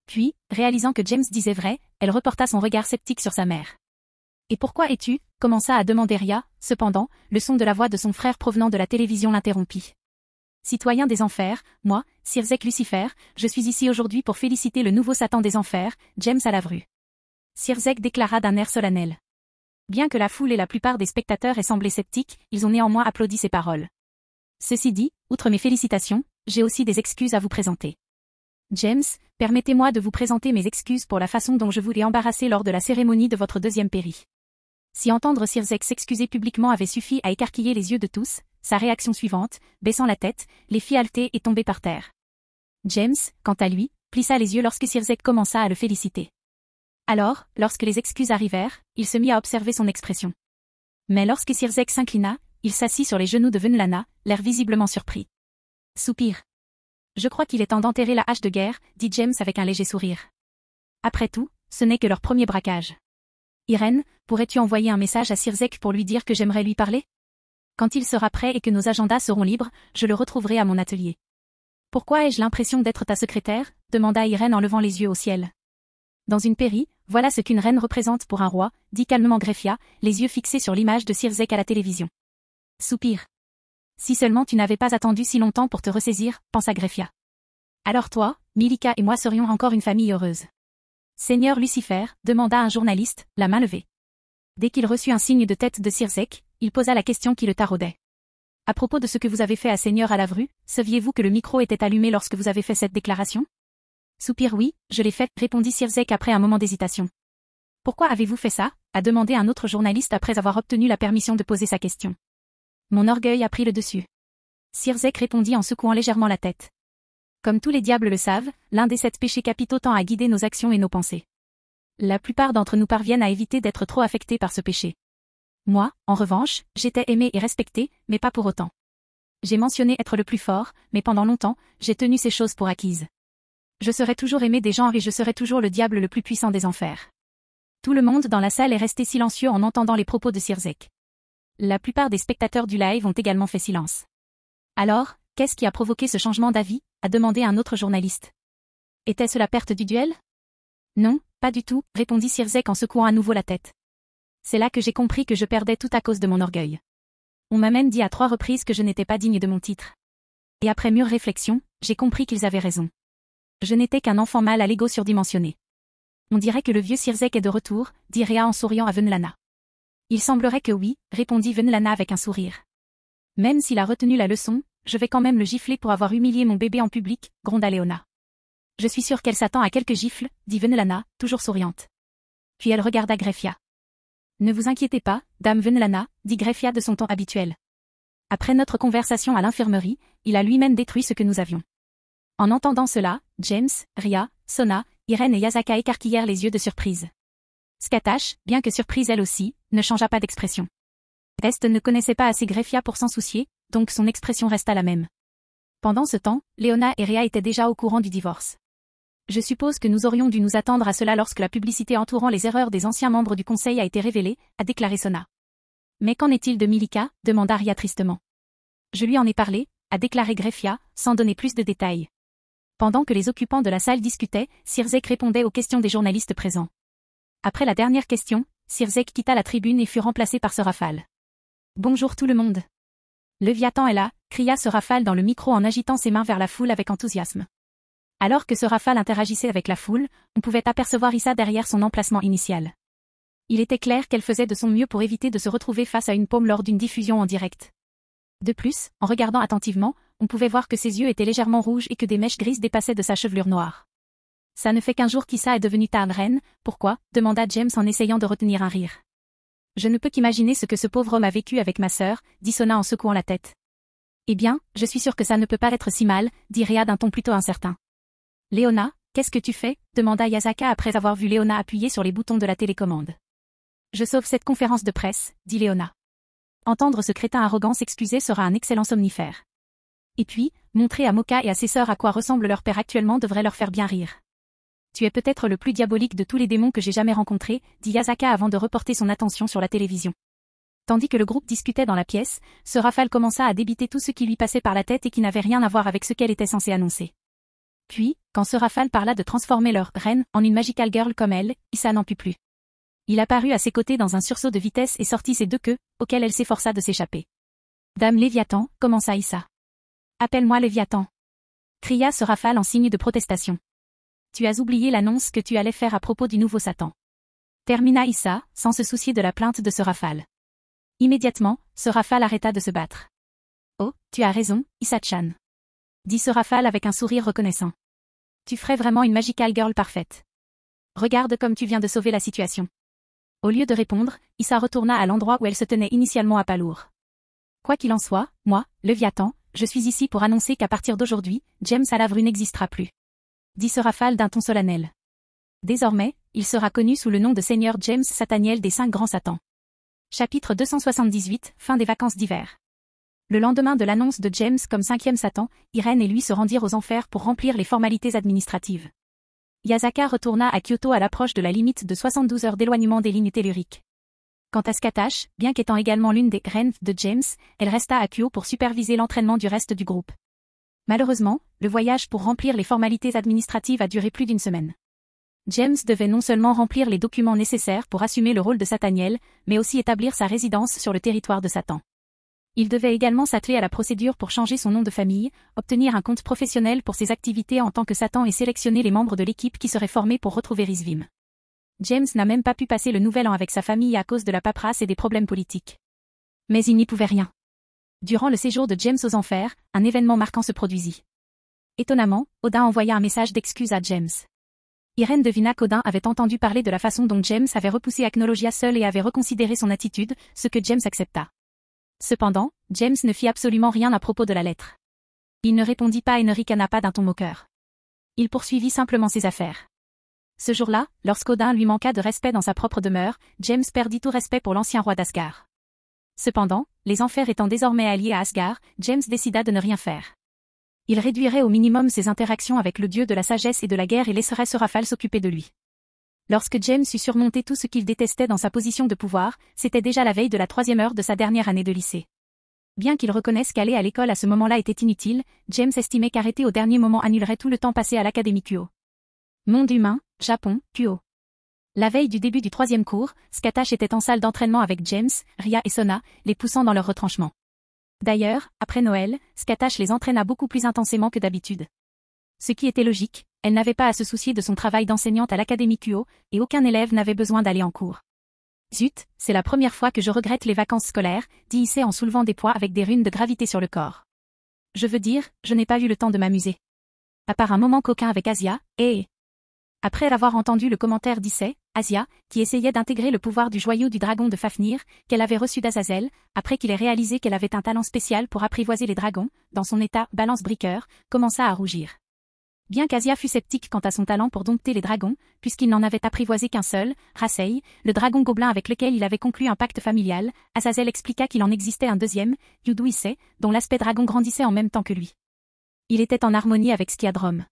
Puis, réalisant que James disait vrai, elle reporta son regard sceptique sur sa mère. « Et pourquoi es-tu » commença à demander Ria, cependant, le son de la voix de son frère provenant de la télévision l'interrompit. « Citoyen des enfers, moi, Sirzek Lucifer, je suis ici aujourd'hui pour féliciter le nouveau Satan des enfers, James Alavru. » Sirzek déclara d'un air solennel. Bien que la foule et la plupart des spectateurs aient semblé sceptiques, ils ont néanmoins applaudi ses paroles. Ceci dit, outre mes félicitations, j'ai aussi des excuses à vous présenter. James, permettez-moi de vous présenter mes excuses pour la façon dont je vous ai embarrassé lors de la cérémonie de votre deuxième péri. Si entendre Sirzek s'excuser publiquement avait suffi à écarquiller les yeux de tous, sa réaction suivante, baissant la tête, les fit halter et tomber par terre. James, quant à lui, plissa les yeux lorsque Sirzek commença à le féliciter. Alors, lorsque les excuses arrivèrent, il se mit à observer son expression. Mais lorsque Sirzek s'inclina, il s'assit sur les genoux de Venlana, l'air visiblement surpris. Soupir. Je crois qu'il est temps d'enterrer la hache de guerre, dit James avec un léger sourire. Après tout, ce n'est que leur premier braquage. Irène, pourrais-tu envoyer un message à Sirzek pour lui dire que j'aimerais lui parler? Quand il sera prêt et que nos agendas seront libres, je le retrouverai à mon atelier. Pourquoi ai-je l'impression d'être ta secrétaire? Demanda Irène en levant les yeux au ciel. Dans une pairie, voilà ce qu'une reine représente pour un roi, dit calmement Greffia, les yeux fixés sur l'image de Sirzek à la télévision. Soupir. Si seulement tu n'avais pas attendu si longtemps pour te ressaisir, pensa Greffia. Alors toi, Milika et moi serions encore une famille heureuse. Seigneur Lucifer, demanda un journaliste, la main levée. Dès qu'il reçut un signe de tête de Sirzek, il posa la question qui le taraudait. À propos de ce que vous avez fait à Seigneur Alavru, saviez-vous que le micro était allumé lorsque vous avez fait cette déclaration? Soupir oui, je l'ai fait, répondit Sirzek après un moment d'hésitation. Pourquoi avez-vous fait ça? A demandé un autre journaliste après avoir obtenu la permission de poser sa question. Mon orgueil a pris le dessus. Sirzek répondit en secouant légèrement la tête. Comme tous les diables le savent, l'un des 7 péchés capitaux tend à guider nos actions et nos pensées. La plupart d'entre nous parviennent à éviter d'être trop affectés par ce péché. Moi, en revanche, j'étais aimé et respecté, mais pas pour autant. J'ai mentionné être le plus fort, mais pendant longtemps, j'ai tenu ces choses pour acquises. Je serai toujours aimé des gens et je serai toujours le diable le plus puissant des enfers. Tout le monde dans la salle est resté silencieux en entendant les propos de Sirzek. La plupart des spectateurs du live ont également fait silence. Alors, qu'est-ce qui a provoqué ce changement d'avis? A demandé un autre journaliste. Était-ce la perte du duel? Non, pas du tout, répondit Sirzek en secouant à nouveau la tête. C'est là que j'ai compris que je perdais tout à cause de mon orgueil. On m'a même dit à 3 reprises que je n'étais pas digne de mon titre. Et après mûre réflexion, j'ai compris qu'ils avaient raison. Je n'étais qu'un enfant mâle à l'ego surdimensionné. On dirait que le vieux Sirzek est de retour, dit Rea en souriant à Venlana. Il semblerait que oui, répondit Venlana avec un sourire. Même s'il a retenu la leçon, je vais quand même le gifler pour avoir humilié mon bébé en public, gronda Léona. Je suis sûre qu'elle s'attend à quelques gifles, dit Venlana, toujours souriante. Puis elle regarda Greffia. Ne vous inquiétez pas, dame Venlana, dit Greffia de son ton habituel. Après notre conversation à l'infirmerie, il a lui-même détruit ce que nous avions. En entendant cela, James, Ria, Sona, Irène et Yasaka écarquillèrent les yeux de surprise. Skatash, bien que surprise elle aussi, ne changea pas d'expression. Est ne connaissait pas assez Greffia pour s'en soucier, donc son expression resta la même. Pendant ce temps, Léona et Rea étaient déjà au courant du divorce. Je suppose que nous aurions dû nous attendre à cela lorsque la publicité entourant les erreurs des anciens membres du conseil a été révélée, a déclaré Sona. Mais qu'en est-il de Milika? Demanda Ria tristement. Je lui en ai parlé, a déclaré Greffia, sans donner plus de détails. Pendant que les occupants de la salle discutaient, Sirzek répondait aux questions des journalistes présents. Après la dernière question, Sirzek quitta la tribune et fut remplacé par Serafal. Bonjour tout le monde. Leviathan est là, cria Serafal dans le micro en agitant ses mains vers la foule avec enthousiasme. Alors que Serafal interagissait avec la foule, on pouvait apercevoir Issa derrière son emplacement initial. Il était clair qu'elle faisait de son mieux pour éviter de se retrouver face à une paume lors d'une diffusion en direct. De plus, en regardant attentivement, on pouvait voir que ses yeux étaient légèrement rouges et que des mèches grises dépassaient de sa chevelure noire. Ça ne fait qu'un jour qu'Issa est devenue ta reine, pourquoi? Demanda James en essayant de retenir un rire. Je ne peux qu'imaginer ce que ce pauvre homme a vécu avec ma sœur, dit Sona en secouant la tête. Eh bien, je suis sûre que ça ne peut pas être si mal, dit Rea d'un ton plutôt incertain. Léona, qu'est-ce que tu fais? Demanda Yasaka après avoir vu Léona appuyer sur les boutons de la télécommande. Je sauve cette conférence de presse, dit Léona. Entendre ce crétin arrogant s'excuser sera un excellent somnifère. Et puis, montrer à Moka et à ses sœurs à quoi ressemble leur père actuellement devrait leur faire bien rire. Tu es peut-être le plus diabolique de tous les démons que j'ai jamais rencontrés, dit Yasaka avant de reporter son attention sur la télévision. Tandis que le groupe discutait dans la pièce, ce Rafale commença à débiter tout ce qui lui passait par la tête et qui n'avait rien à voir avec ce qu'elle était censée annoncer. Puis, quand ce Rafale parla de transformer leur reine en une magical girl comme elle, Issa n'en put plus. Il apparut à ses côtés dans un sursaut de vitesse et sortit ses deux queues, auxquelles elle s'efforça de s'échapper. Dame Léviathan, commença Issa. Appelle-moi Léviathan. Cria ce Rafale en signe de protestation. Tu as oublié l'annonce que tu allais faire à propos du nouveau Satan. Termina Issa, sans se soucier de la plainte de ce Rafale. Immédiatement, ce Rafale arrêta de se battre. Oh, tu as raison, Issa-chan. Dit ce Rafale avec un sourire reconnaissant. Tu ferais vraiment une magical girl parfaite. Regarde comme tu viens de sauver la situation. Au lieu de répondre, Issa retourna à l'endroit où elle se tenait initialement à pas lourd. Quoi qu'il en soit, moi, Léviathan, je suis ici pour annoncer qu'à partir d'aujourd'hui, James Alavru n'existera plus. Dit ce Rafale d'un ton solennel. Désormais, il sera connu sous le nom de Seigneur James Sataniel des 5 grands Satans. Chapitre 278, fin des vacances d'hiver. Le lendemain de l'annonce de James comme 5e Satan, Irène et lui se rendirent aux enfers pour remplir les formalités administratives. Yasaka retourna à Kyoto à l'approche de la limite de 72 heures d'éloignement des lignes telluriques. Quant à Scatash, bien qu'étant également l'une des reines de James, elle resta à Kyoto pour superviser l'entraînement du reste du groupe. Malheureusement, le voyage pour remplir les formalités administratives a duré plus d'une semaine. James devait non seulement remplir les documents nécessaires pour assumer le rôle de Sataniel, mais aussi établir sa résidence sur le territoire de Satan. Il devait également s'atteler à la procédure pour changer son nom de famille, obtenir un compte professionnel pour ses activités en tant que Satan et sélectionner les membres de l'équipe qui seraient formés pour retrouver Rizvim. James n'a même pas pu passer le nouvel an avec sa famille à cause de la paperasse et des problèmes politiques. Mais il n'y pouvait rien. Durant le séjour de James aux enfers, un événement marquant se produisit. Étonnamment, Odin envoya un message d'excuse à James. Irène devina qu'Odin avait entendu parler de la façon dont James avait repoussé Acnologia seul et avait reconsidéré son attitude, ce que James accepta. Cependant, James ne fit absolument rien à propos de la lettre. Il ne répondit pas et ne ricana pas d'un ton moqueur. Il poursuivit simplement ses affaires. Ce jour-là, lorsqu'Odin lui manqua de respect dans sa propre demeure, James perdit tout respect pour l'ancien roi d'Asgard. Cependant, les enfers étant désormais alliés à Asgard, James décida de ne rien faire. Il réduirait au minimum ses interactions avec le dieu de la sagesse et de la guerre et laisserait ce Rafale s'occuper de lui. Lorsque James eut surmonté tout ce qu'il détestait dans sa position de pouvoir, c'était déjà la veille de la 3e heure de sa dernière année de lycée. Bien qu'il reconnaisse qu'aller à l'école à ce moment-là était inutile, James estimait qu'arrêter au dernier moment annulerait tout le temps passé à l'Académie Kuo. Monde humain, Japon, Kuo. La veille du début du 3e cours, Scatash était en salle d'entraînement avec James, Ria et Sona, les poussant dans leur retranchement. D'ailleurs, après Noël, Scatash les entraîna beaucoup plus intensément que d'habitude. Ce qui était logique, elle n'avait pas à se soucier de son travail d'enseignante à l'Académie Kuo, et aucun élève n'avait besoin d'aller en cours. Zut, c'est la première fois que je regrette les vacances scolaires, dit Issei en soulevant des poids avec des runes de gravité sur le corps. Je veux dire, je n'ai pas eu le temps de m'amuser. À part un moment coquin avec Asia, et... Après avoir entendu le commentaire d'Issei, Asia, qui essayait d'intégrer le pouvoir du joyau du dragon de Fafnir, qu'elle avait reçu d'Azazel, après qu'il ait réalisé qu'elle avait un talent spécial pour apprivoiser les dragons, dans son état balance-briqueur, commença à rougir. Bien qu'Asia fût sceptique quant à son talent pour dompter les dragons, puisqu'il n'en avait apprivoisé qu'un seul, Rasei, le dragon gobelin avec lequel il avait conclu un pacte familial, Azazel expliqua qu'il en existait un deuxième, Yudu Issei, dont l'aspect dragon grandissait en même temps que lui. Il était en harmonie avec Skiadrom.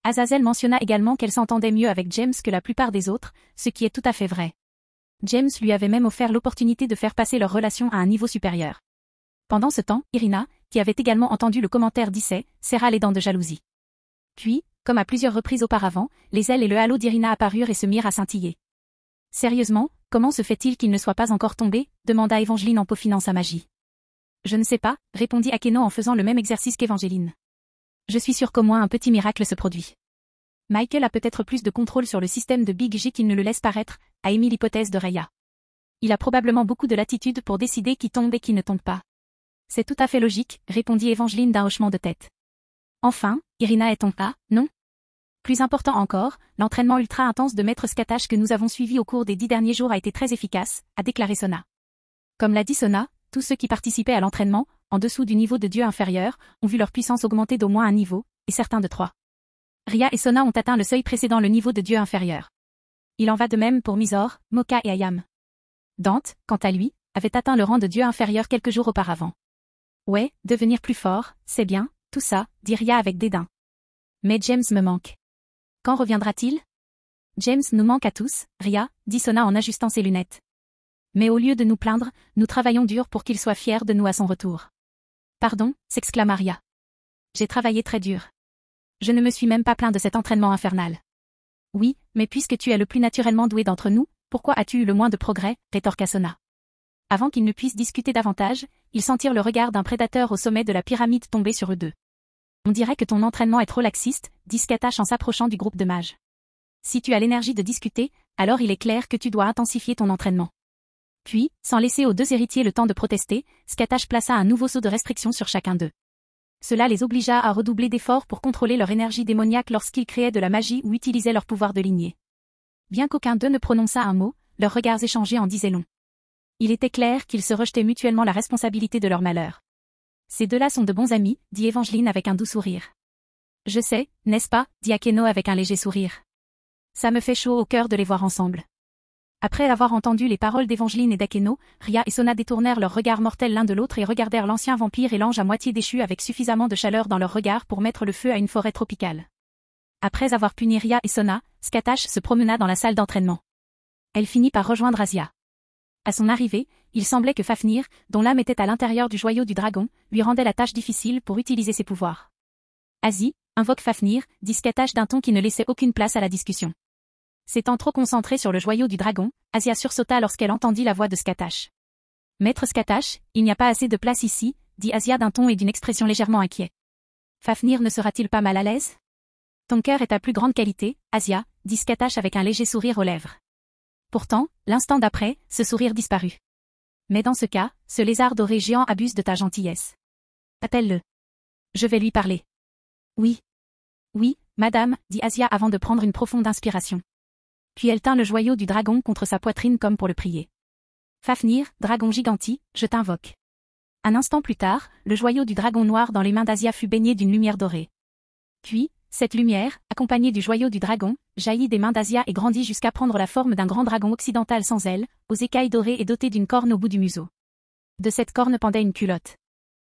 Azazel mentionna également qu'elle s'entendait mieux avec James que la plupart des autres, ce qui est tout à fait vrai. James lui avait même offert l'opportunité de faire passer leur relation à un niveau supérieur. Pendant ce temps, Irina, qui avait également entendu le commentaire d'Issei, serra les dents de jalousie. Puis, comme à plusieurs reprises auparavant, les ailes et le halo d'Irina apparurent et se mirent à scintiller. Sérieusement, comment se fait-il qu'il ne soit pas encore tombé demanda Evangeline en peaufinant sa magie. Je ne sais pas, répondit Akeno en faisant le même exercice qu'Evangeline. Je suis sûr qu'au moins un petit miracle se produit. Michael a peut-être plus de contrôle sur le système de Big J qu'il ne le laisse paraître, a émis l'hypothèse de Raya. Il a probablement beaucoup de latitude pour décider qui tombe et qui ne tombe pas. C'est tout à fait logique, répondit Evangeline d'un hochement de tête. Enfin, Irina est tombée, non? Plus important encore, l'entraînement ultra intense de Maître Scatash que nous avons suivi au cours des 10 derniers jours a été très efficace, a déclaré Sona. Comme l'a dit Sona, tous ceux qui participaient à l'entraînement, en dessous du niveau de dieu inférieur, ont vu leur puissance augmenter d'au moins un niveau, et certains de 3. Ria et Sona ont atteint le seuil précédant le niveau de dieu inférieur. Il en va de même pour Mizor, Moka et Ayam. Dante, quant à lui, avait atteint le rang de dieu inférieur quelques jours auparavant. Ouais, devenir plus fort, c'est bien, tout ça, dit Ria avec dédain. Mais James me manque. Quand reviendra-t-il? James nous manque à tous, Ria, dit Sona en ajustant ses lunettes. Mais au lieu de nous plaindre, nous travaillons dur pour qu'il soit fier de nous à son retour. Pardon, s'exclama Ria. J'ai travaillé très dur. Je ne me suis même pas plaint de cet entraînement infernal. Oui, mais puisque tu es le plus naturellement doué d'entre nous, pourquoi as-tu eu le moins de progrès, rétorqua Sona. Avant qu'ils ne puissent discuter davantage, ils sentirent le regard d'un prédateur au sommet de la pyramide tomber sur eux deux. On dirait que ton entraînement est trop laxiste, dit Skatash en s'approchant du groupe de mages. Si tu as l'énergie de discuter, alors il est clair que tu dois intensifier ton entraînement. Puis, sans laisser aux deux héritiers le temps de protester, Skatash plaça un nouveau sceau de restriction sur chacun d'eux. Cela les obligea à redoubler d'efforts pour contrôler leur énergie démoniaque lorsqu'ils créaient de la magie ou utilisaient leur pouvoir de lignée. Bien qu'aucun d'eux ne prononçât un mot, leurs regards échangés en disaient long. Il était clair qu'ils se rejetaient mutuellement la responsabilité de leur malheur. Ces deux-là sont de bons amis, dit Evangeline avec un doux sourire. Je sais, n'est-ce pas, dit Akeno avec un léger sourire. Ça me fait chaud au cœur de les voir ensemble. Après avoir entendu les paroles d'Evangeline et d'Akeno, Ria et Sona détournèrent leurs regards mortels l'un de l'autre et regardèrent l'ancien vampire et l'ange à moitié déchu avec suffisamment de chaleur dans leurs regards pour mettre le feu à une forêt tropicale. Après avoir puni Ria et Sona, Skatash se promena dans la salle d'entraînement. Elle finit par rejoindre Asia. À son arrivée, il semblait que Fafnir, dont l'âme était à l'intérieur du joyau du dragon, lui rendait la tâche difficile pour utiliser ses pouvoirs. Asie, invoque Fafnir, dit Skatash d'un ton qui ne laissait aucune place à la discussion. S'étant trop concentrée sur le joyau du dragon, Asia sursauta lorsqu'elle entendit la voix de Skatash. Maître Skatash, il n'y a pas assez de place ici, dit Asia d'un ton et d'une expression légèrement inquiet. Fafnir ne sera-t-il pas mal à l'aise? Ton cœur est ta plus grande qualité, Asia, dit Skatash avec un léger sourire aux lèvres. Pourtant, l'instant d'après, ce sourire disparut. Mais dans ce cas, ce lézard doré géant abuse de ta gentillesse. Appelle-le. Je vais lui parler. Oui. Oui, madame, dit Asia avant de prendre une profonde inspiration. Puis elle tint le joyau du dragon contre sa poitrine comme pour le prier. Fafnir, dragon giganti, je t'invoque. Un instant plus tard, le joyau du dragon noir dans les mains d'Asia fut baigné d'une lumière dorée. Puis, cette lumière, accompagnée du joyau du dragon, jaillit des mains d'Asia et grandit jusqu'à prendre la forme d'un grand dragon occidental sans ailes, aux écailles dorées et doté d'une corne au bout du museau. De cette corne pendait une culotte.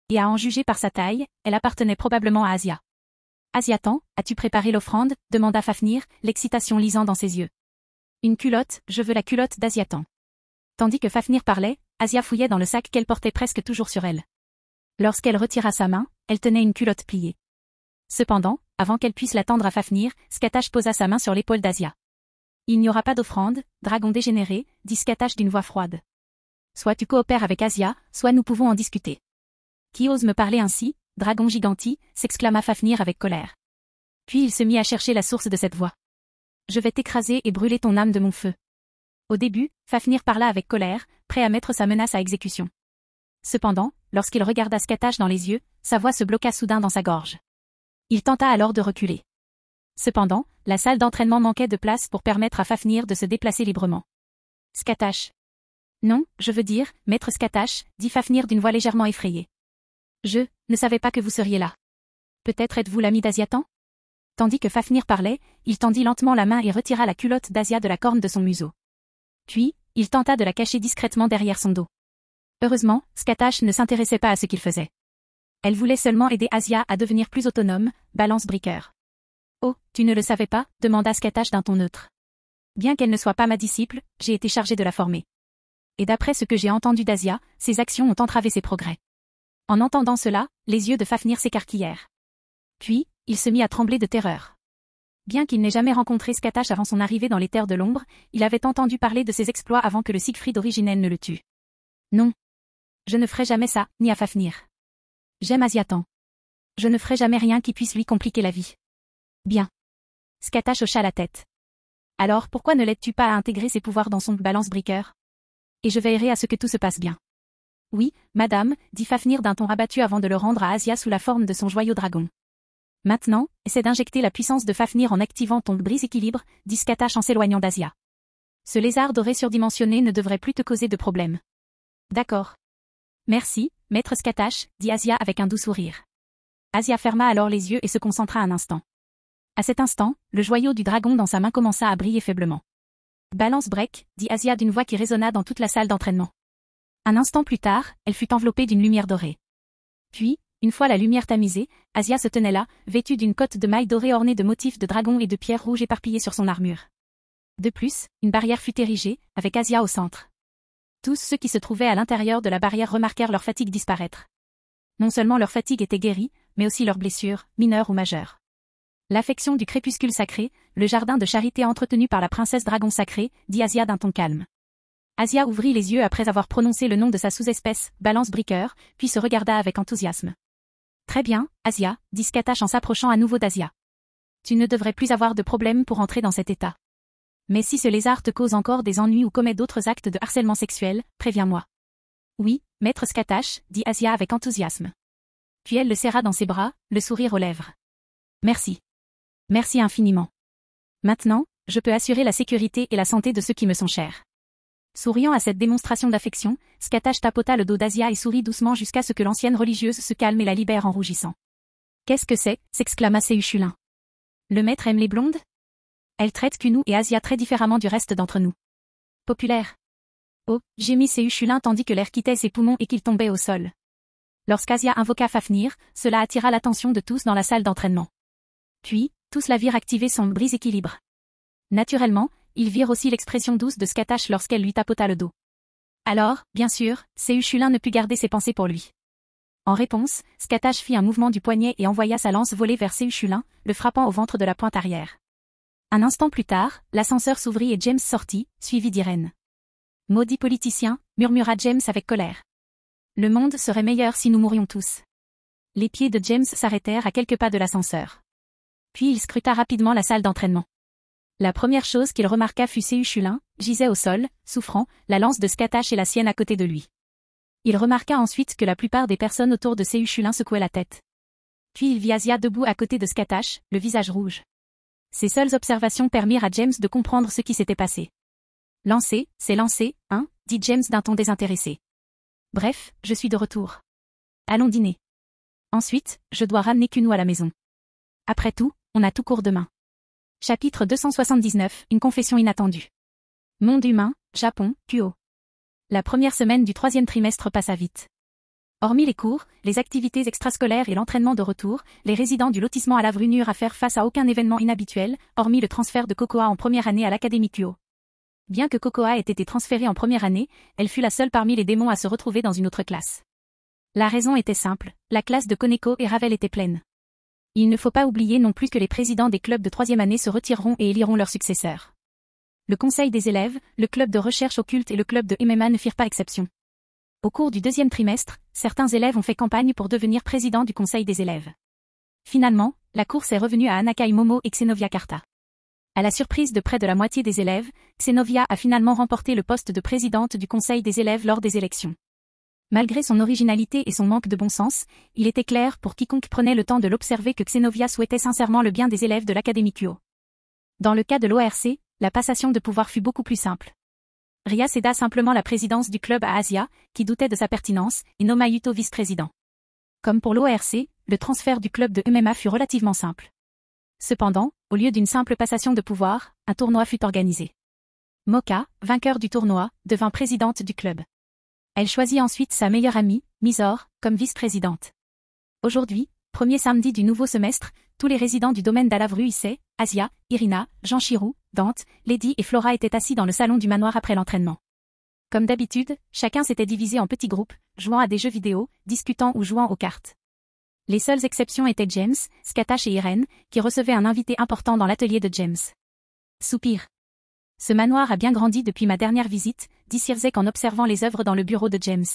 Et à en juger par sa taille, elle appartenait probablement à Asia. Asiatan, as-tu préparé l'offrande? Demanda Fafnir, l'excitation lisant dans ses yeux. Une culotte, je veux la culotte d'Asiatan. Tandis que Fafnir parlait, Asia fouillait dans le sac qu'elle portait presque toujours sur elle. Lorsqu'elle retira sa main, elle tenait une culotte pliée. Cependant, avant qu'elle puisse la tendre à Fafnir, Skatash posa sa main sur l'épaule d'Asia. Il n'y aura pas d'offrande, dragon dégénéré, dit Skatash d'une voix froide. Soit tu coopères avec Asia, soit nous pouvons en discuter. Qui ose me parler ainsi, dragon giganti, s'exclama Fafnir avec colère. Puis il se mit à chercher la source de cette voix. Je vais t'écraser et brûler ton âme de mon feu. Au début, Fafnir parla avec colère, prêt à mettre sa menace à exécution. Cependant, lorsqu'il regarda Skatash dans les yeux, sa voix se bloqua soudain dans sa gorge. Il tenta alors de reculer. Cependant, la salle d'entraînement manquait de place pour permettre à Fafnir de se déplacer librement. Skatash. Non, je veux dire, maître Skatash, dit Fafnir d'une voix légèrement effrayée. Je ne savais pas que vous seriez là. Peut-être êtes-vous l'ami d'Asiatan? Tandis que Fafnir parlait, il tendit lentement la main et retira la culotte d'Asia de la corne de son museau. Puis, il tenta de la cacher discrètement derrière son dos. Heureusement, Skatash ne s'intéressait pas à ce qu'il faisait. Elle voulait seulement aider Asia à devenir plus autonome, balance briqueur. Oh, tu ne le savais pas? Demanda Skatash d'un ton neutre. Bien qu'elle ne soit pas ma disciple, j'ai été chargée de la former. Et d'après ce que j'ai entendu d'Asia, ses actions ont entravé ses progrès. En entendant cela, les yeux de Fafnir s'écarquillèrent. Puis, il se mit à trembler de terreur. Bien qu'il n'ait jamais rencontré Skatash avant son arrivée dans les terres de l'ombre, il avait entendu parler de ses exploits avant que le Siegfried originel ne le tue. Non. Je ne ferai jamais ça, ni à Fafnir. J'aime Asiatan. Je ne ferai jamais rien qui puisse lui compliquer la vie. Bien. Skatash hocha la tête. Alors pourquoi ne l'aides-tu pas à intégrer ses pouvoirs dans son balance briqueur? Et je veillerai à ce que tout se passe bien. Oui, madame, dit Fafnir d'un ton abattu avant de le rendre à Asia sous la forme de son joyau dragon. Maintenant, essaie d'injecter la puissance de Fafnir en activant ton brise-équilibre, dit Skatash en s'éloignant d'Asia. Ce lézard doré surdimensionné ne devrait plus te causer de problème. D'accord. Merci, maître Skatash, dit Asia avec un doux sourire. Asia ferma alors les yeux et se concentra un instant. À cet instant, le joyau du dragon dans sa main commença à briller faiblement. Balance break, dit Asia d'une voix qui résonna dans toute la salle d'entraînement. Un instant plus tard, elle fut enveloppée d'une lumière dorée. Puis, une fois la lumière tamisée, Asia se tenait là, vêtue d'une cotte de mailles dorée ornée de motifs de dragon et de pierres rouges éparpillées sur son armure. De plus, une barrière fut érigée, avec Asia au centre. Tous ceux qui se trouvaient à l'intérieur de la barrière remarquèrent leur fatigue disparaître. Non seulement leur fatigue était guérie, mais aussi leurs blessures, mineures ou majeures. L'affection du crépuscule sacré, le jardin de charité entretenu par la princesse dragon sacrée, dit Asia d'un ton calme. Asia ouvrit les yeux après avoir prononcé le nom de sa sous-espèce, Balance Briqueur, puis se regarda avec enthousiasme. Très bien, Asia, dit Scatache en s'approchant à nouveau d'Asia. Tu ne devrais plus avoir de problème pour entrer dans cet état. Mais si ce lézard te cause encore des ennuis ou commet d'autres actes de harcèlement sexuel, préviens-moi. Oui, maître Scatache, dit Asia avec enthousiasme. Puis elle le serra dans ses bras, le sourire aux lèvres. Merci. Merci infiniment. Maintenant, je peux assurer la sécurité et la santé de ceux qui me sont chers. Souriant à cette démonstration d'affection, Scatache tapota le dos d'Asia et sourit doucement jusqu'à ce que l'ancienne religieuse se calme et la libère en rougissant. Qu'est-ce que c'est, s'exclama Séuchulin. Le maître aime les blondes? Elle traite Kunou et Asia très différemment du reste d'entre nous. Populaire. Oh, gémit Séuchulin tandis que l'air quittait ses poumons et qu'il tombait au sol. Lorsqu'Asia invoqua Fafnir, cela attira l'attention de tous dans la salle d'entraînement. Puis, tous la virent activer son brise-équilibre. Naturellement, ils virent aussi l'expression douce de Scatache lorsqu'elle lui tapota le dos. Alors, bien sûr, Séuchulin ne put garder ses pensées pour lui. En réponse, Scatache fit un mouvement du poignet et envoya sa lance voler vers Séuchulin, le frappant au ventre de la pointe arrière. Un instant plus tard, l'ascenseur s'ouvrit et James sortit, suivi d'Irène. Maudit politicien, murmura James avec colère. Le monde serait meilleur si nous mourions tous. Les pieds de James s'arrêtèrent à quelques pas de l'ascenseur. Puis il scruta rapidement la salle d'entraînement. La première chose qu'il remarqua fut Séuchulin, gisait au sol, souffrant, la lance de Scatache et la sienne à côté de lui. Il remarqua ensuite que la plupart des personnes autour de Séuchulin secouaient la tête. Puis il vit Asia debout à côté de Scatache, le visage rouge. Ces seules observations permirent à James de comprendre ce qui s'était passé. Lancé, c'est lancé, hein, dit James d'un ton désintéressé. Bref, je suis de retour. Allons dîner. Ensuite, je dois ramener Kunou à la maison. Après tout, on a tout court demain. Chapitre 279, une confession inattendue. Monde humain, Japon, Kuo. La première semaine du 3e trimestre passa vite. Hormis les cours, les activités extrascolaires et l'entraînement de retour, les résidents du lotissement à Lavru n'eurent à faire face à aucun événement inhabituel, hormis le transfert de Kokoa en première année à l'Académie Kuo. Bien que Kokoa ait été transférée en première année, elle fut la seule parmi les démons à se retrouver dans une autre classe. La raison était simple, la classe de Koneko et Ravel était pleine. Il ne faut pas oublier non plus que les présidents des clubs de 3e année se retireront et éliront leurs successeurs. Le conseil des élèves, le club de recherche occulte et le club de MMA ne firent pas exception. Au cours du 2e trimestre, certains élèves ont fait campagne pour devenir président du conseil des élèves. Finalement, la course est revenue à Anakai Momo et Xenovia Karta. À la surprise de près de la moitié des élèves, Xenovia a finalement remporté le poste de présidente du conseil des élèves lors des élections. Malgré son originalité et son manque de bon sens, il était clair pour quiconque prenait le temps de l'observer que Xenovia souhaitait sincèrement le bien des élèves de l'Académie Kuo. Dans le cas de l'ORC, la passation de pouvoir fut beaucoup plus simple. Ria céda simplement la présidence du club à Asia, qui doutait de sa pertinence, et nomma Yuto vice-président. Comme pour l'ORC, le transfert du club de MMA fut relativement simple. Cependant, au lieu d'une simple passation de pouvoir, un tournoi fut organisé. Moka, vainqueur du tournoi, devint présidente du club. Elle choisit ensuite sa meilleure amie, Misor, comme vice-présidente. Aujourd'hui, premier samedi du nouveau semestre, tous les résidents du domaine d'Alavru Issei, Asia, Irina, Jean-Chiru, Dante, Lady et Flora étaient assis dans le salon du manoir après l'entraînement. Comme d'habitude, chacun s'était divisé en petits groupes, jouant à des jeux vidéo, discutant ou jouant aux cartes. Les seules exceptions étaient James, Scatache et Irène, qui recevaient un invité important dans l'atelier de James. Soupir. Ce manoir a bien grandi depuis ma dernière visite, dit Sirzek en observant les œuvres dans le bureau de James.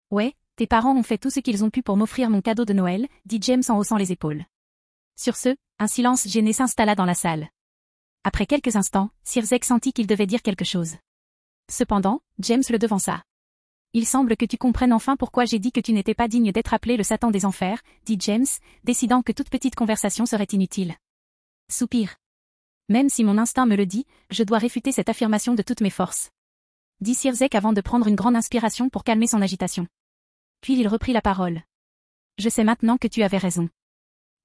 Ouais, tes parents ont fait tout ce qu'ils ont pu pour m'offrir mon cadeau de Noël, dit James en haussant les épaules. Sur ce, un silence gêné s'installa dans la salle. Après quelques instants, Sirzek sentit qu'il devait dire quelque chose. Cependant, James le devança. Il semble que tu comprennes enfin pourquoi j'ai dit que tu n'étais pas digne d'être appelé le Satan des enfers, dit James, décidant que toute petite conversation serait inutile. Soupir. Même si mon instinct me le dit, je dois réfuter cette affirmation de toutes mes forces. Dit Sirzek avant de prendre une grande inspiration pour calmer son agitation. Puis il reprit la parole. Je sais maintenant que tu avais raison.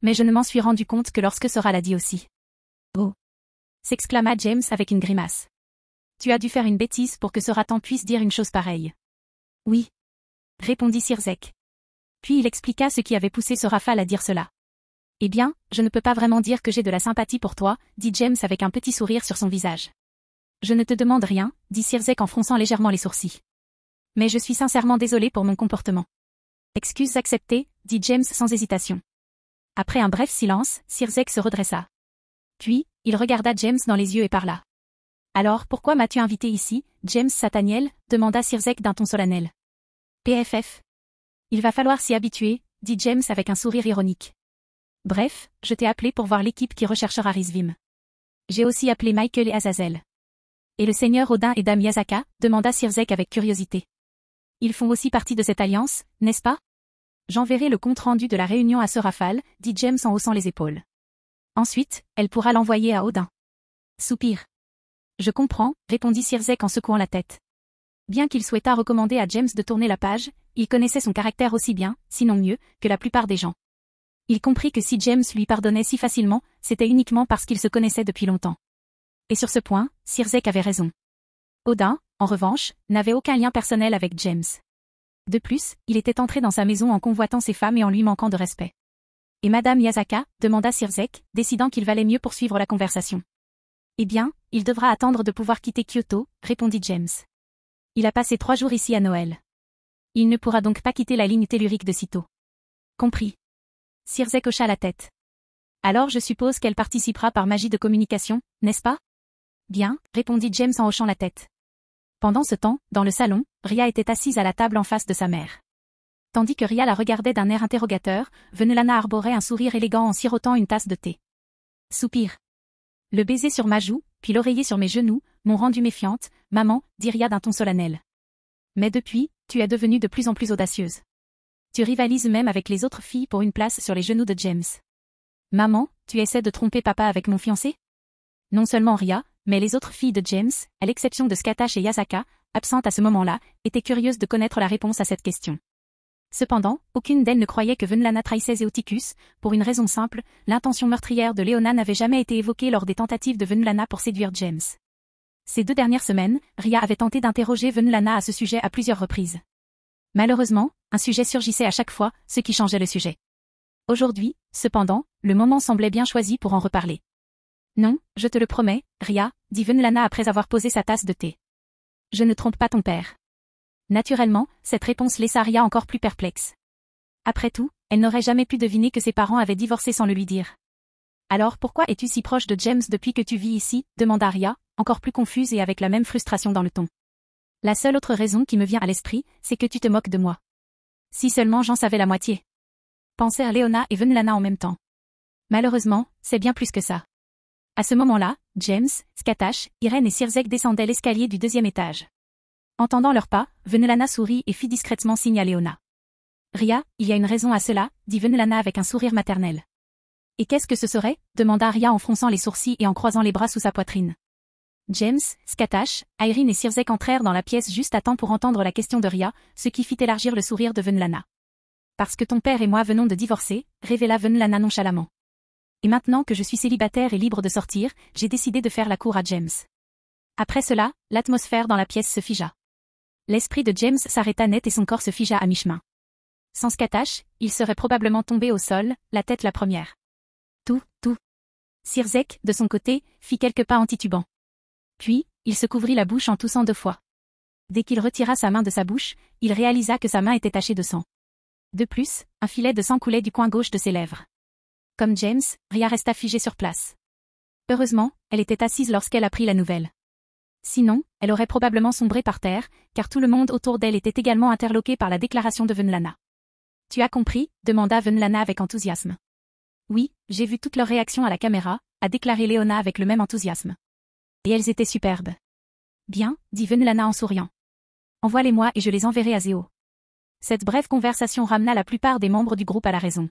Mais je ne m'en suis rendu compte que lorsque Sora l'a dit aussi. Oh. S'exclama James avec une grimace. Tu as dû faire une bêtise pour que Sora-tan puisse dire une chose pareille. Oui. Répondit Sirzek. Puis il expliqua ce qui avait poussé Sorafal à dire cela. Eh bien, je ne peux pas vraiment dire que j'ai de la sympathie pour toi, dit James avec un petit sourire sur son visage. Je ne te demande rien, dit Sirzek en fronçant légèrement les sourcils. Mais je suis sincèrement désolé pour mon comportement. Excuses acceptées, dit James sans hésitation. Après un bref silence, Sirzek se redressa. Puis, il regarda James dans les yeux et parla. Alors pourquoi m'as-tu invité ici, James Sataniel, demanda Sirzek d'un ton solennel. PFF. Il va falloir s'y habituer, dit James avec un sourire ironique. Bref, je t'ai appelé pour voir l'équipe qui recherchera Rizvim. J'ai aussi appelé Michael et Azazel. Et le seigneur Odin et Dame Yazaka, demanda Sirzek avec curiosité. Ils font aussi partie de cette alliance, n'est-ce pas? J'enverrai le compte-rendu de la réunion à Serafal, dit James en haussant les épaules. Ensuite, elle pourra l'envoyer à Odin. Soupir. Je comprends, répondit Sirzek en secouant la tête. Bien qu'il souhaitât recommander à James de tourner la page, il connaissait son caractère aussi bien, sinon mieux, que la plupart des gens. Il comprit que si James lui pardonnait si facilement, c'était uniquement parce qu'ils se connaissaient depuis longtemps. Et sur ce point, Sirzek avait raison. Odin, en revanche, n'avait aucun lien personnel avec James. De plus, il était entré dans sa maison en convoitant ses femmes et en lui manquant de respect. Et Madame Yazaka, demanda Sirzek, décidant qu'il valait mieux poursuivre la conversation. Eh bien, il devra attendre de pouvoir quitter Kyoto, répondit James. Il a passé 3 jours ici à Noël. Il ne pourra donc pas quitter la ligne tellurique de sitôt. Compris. Sirzek hocha la tête. Alors je suppose qu'elle participera par magie de communication, n'est-ce pas? Bien, répondit James en hochant la tête. Pendant ce temps, dans le salon, Ria était assise à la table en face de sa mère. Tandis que Ria la regardait d'un air interrogateur, Venelana arborait un sourire élégant en sirotant une tasse de thé. Soupir. Le baiser sur ma joue, puis l'oreiller sur mes genoux, m'ont rendu méfiante, maman, dit Ria d'un ton solennel. Mais depuis, tu es devenue de plus en plus audacieuse. Tu rivalises même avec les autres filles pour une place sur les genoux de James. Maman, tu essaies de tromper papa avec mon fiancé? Non seulement Ria, mais les autres filles de James, à l'exception de Skatash et Yasaka, absentes à ce moment-là, étaient curieuses de connaître la réponse à cette question. Cependant, aucune d'elles ne croyait que Venelana trahissait Zéoticus, pour une raison simple, l'intention meurtrière de Léona n'avait jamais été évoquée lors des tentatives de Venelana pour séduire James. Ces 2 dernières semaines, Ria avait tenté d'interroger Venelana à ce sujet à plusieurs reprises. Malheureusement, un sujet surgissait à chaque fois, ce qui changeait le sujet. Aujourd'hui, cependant, le moment semblait bien choisi pour en reparler. Non, je te le promets, Ria, dit Venelana après avoir posé sa tasse de thé. Je ne trompe pas ton père. Naturellement, cette réponse laissa Ria encore plus perplexe. Après tout, elle n'aurait jamais pu deviner que ses parents avaient divorcé sans le lui dire. Alors pourquoi es-tu si proche de James depuis que tu vis ici, demanda Ria, encore plus confuse et avec la même frustration dans le ton. La seule autre raison qui me vient à l'esprit, c'est que tu te moques de moi. Si seulement j'en savais la moitié. Pensèrent Léona et Venelana en même temps. Malheureusement, c'est bien plus que ça. À ce moment-là, James, Skatash, Irène et Sirzek descendaient l'escalier du 2e étage. Entendant leurs pas, Venelana sourit et fit discrètement signe à Léona. Ria, il y a une raison à cela, dit Venelana avec un sourire maternel. Et qu'est-ce que ce serait? Demanda Ria en fronçant les sourcils et en croisant les bras sous sa poitrine. James, Skatash, Irene et Sirzek entrèrent dans la pièce juste à temps pour entendre la question de Ria, ce qui fit élargir le sourire de Venelana. Parce que ton père et moi venons de divorcer, révéla Venelana nonchalamment. Et maintenant que je suis célibataire et libre de sortir, j'ai décidé de faire la cour à James. Après cela, l'atmosphère dans la pièce se figea. L'esprit de James s'arrêta net et son corps se figea à mi-chemin. Sans Skatash, il serait probablement tombé au sol, la tête la première. Tout. Sirzek, de son côté, fit quelques pas en titubant. Puis, il se couvrit la bouche en toussant 2 fois. Dès qu'il retira sa main de sa bouche, il réalisa que sa main était tachée de sang. De plus, un filet de sang coulait du coin gauche de ses lèvres. Comme James, Ria resta figée sur place. Heureusement, elle était assise lorsqu'elle apprit la nouvelle. Sinon, elle aurait probablement sombré par terre, car tout le monde autour d'elle était également interloqué par la déclaration de Venelana. Tu as compris? Demanda Venelana avec enthousiasme. Oui, j'ai vu toutes leurs réactions à la caméra, a déclaré Léona avec le même enthousiasme. Et elles étaient superbes. Bien, dit Venelana en souriant. Envoie-les-moi et je les enverrai à Zéo. Cette brève conversation ramena la plupart des membres du groupe à la raison.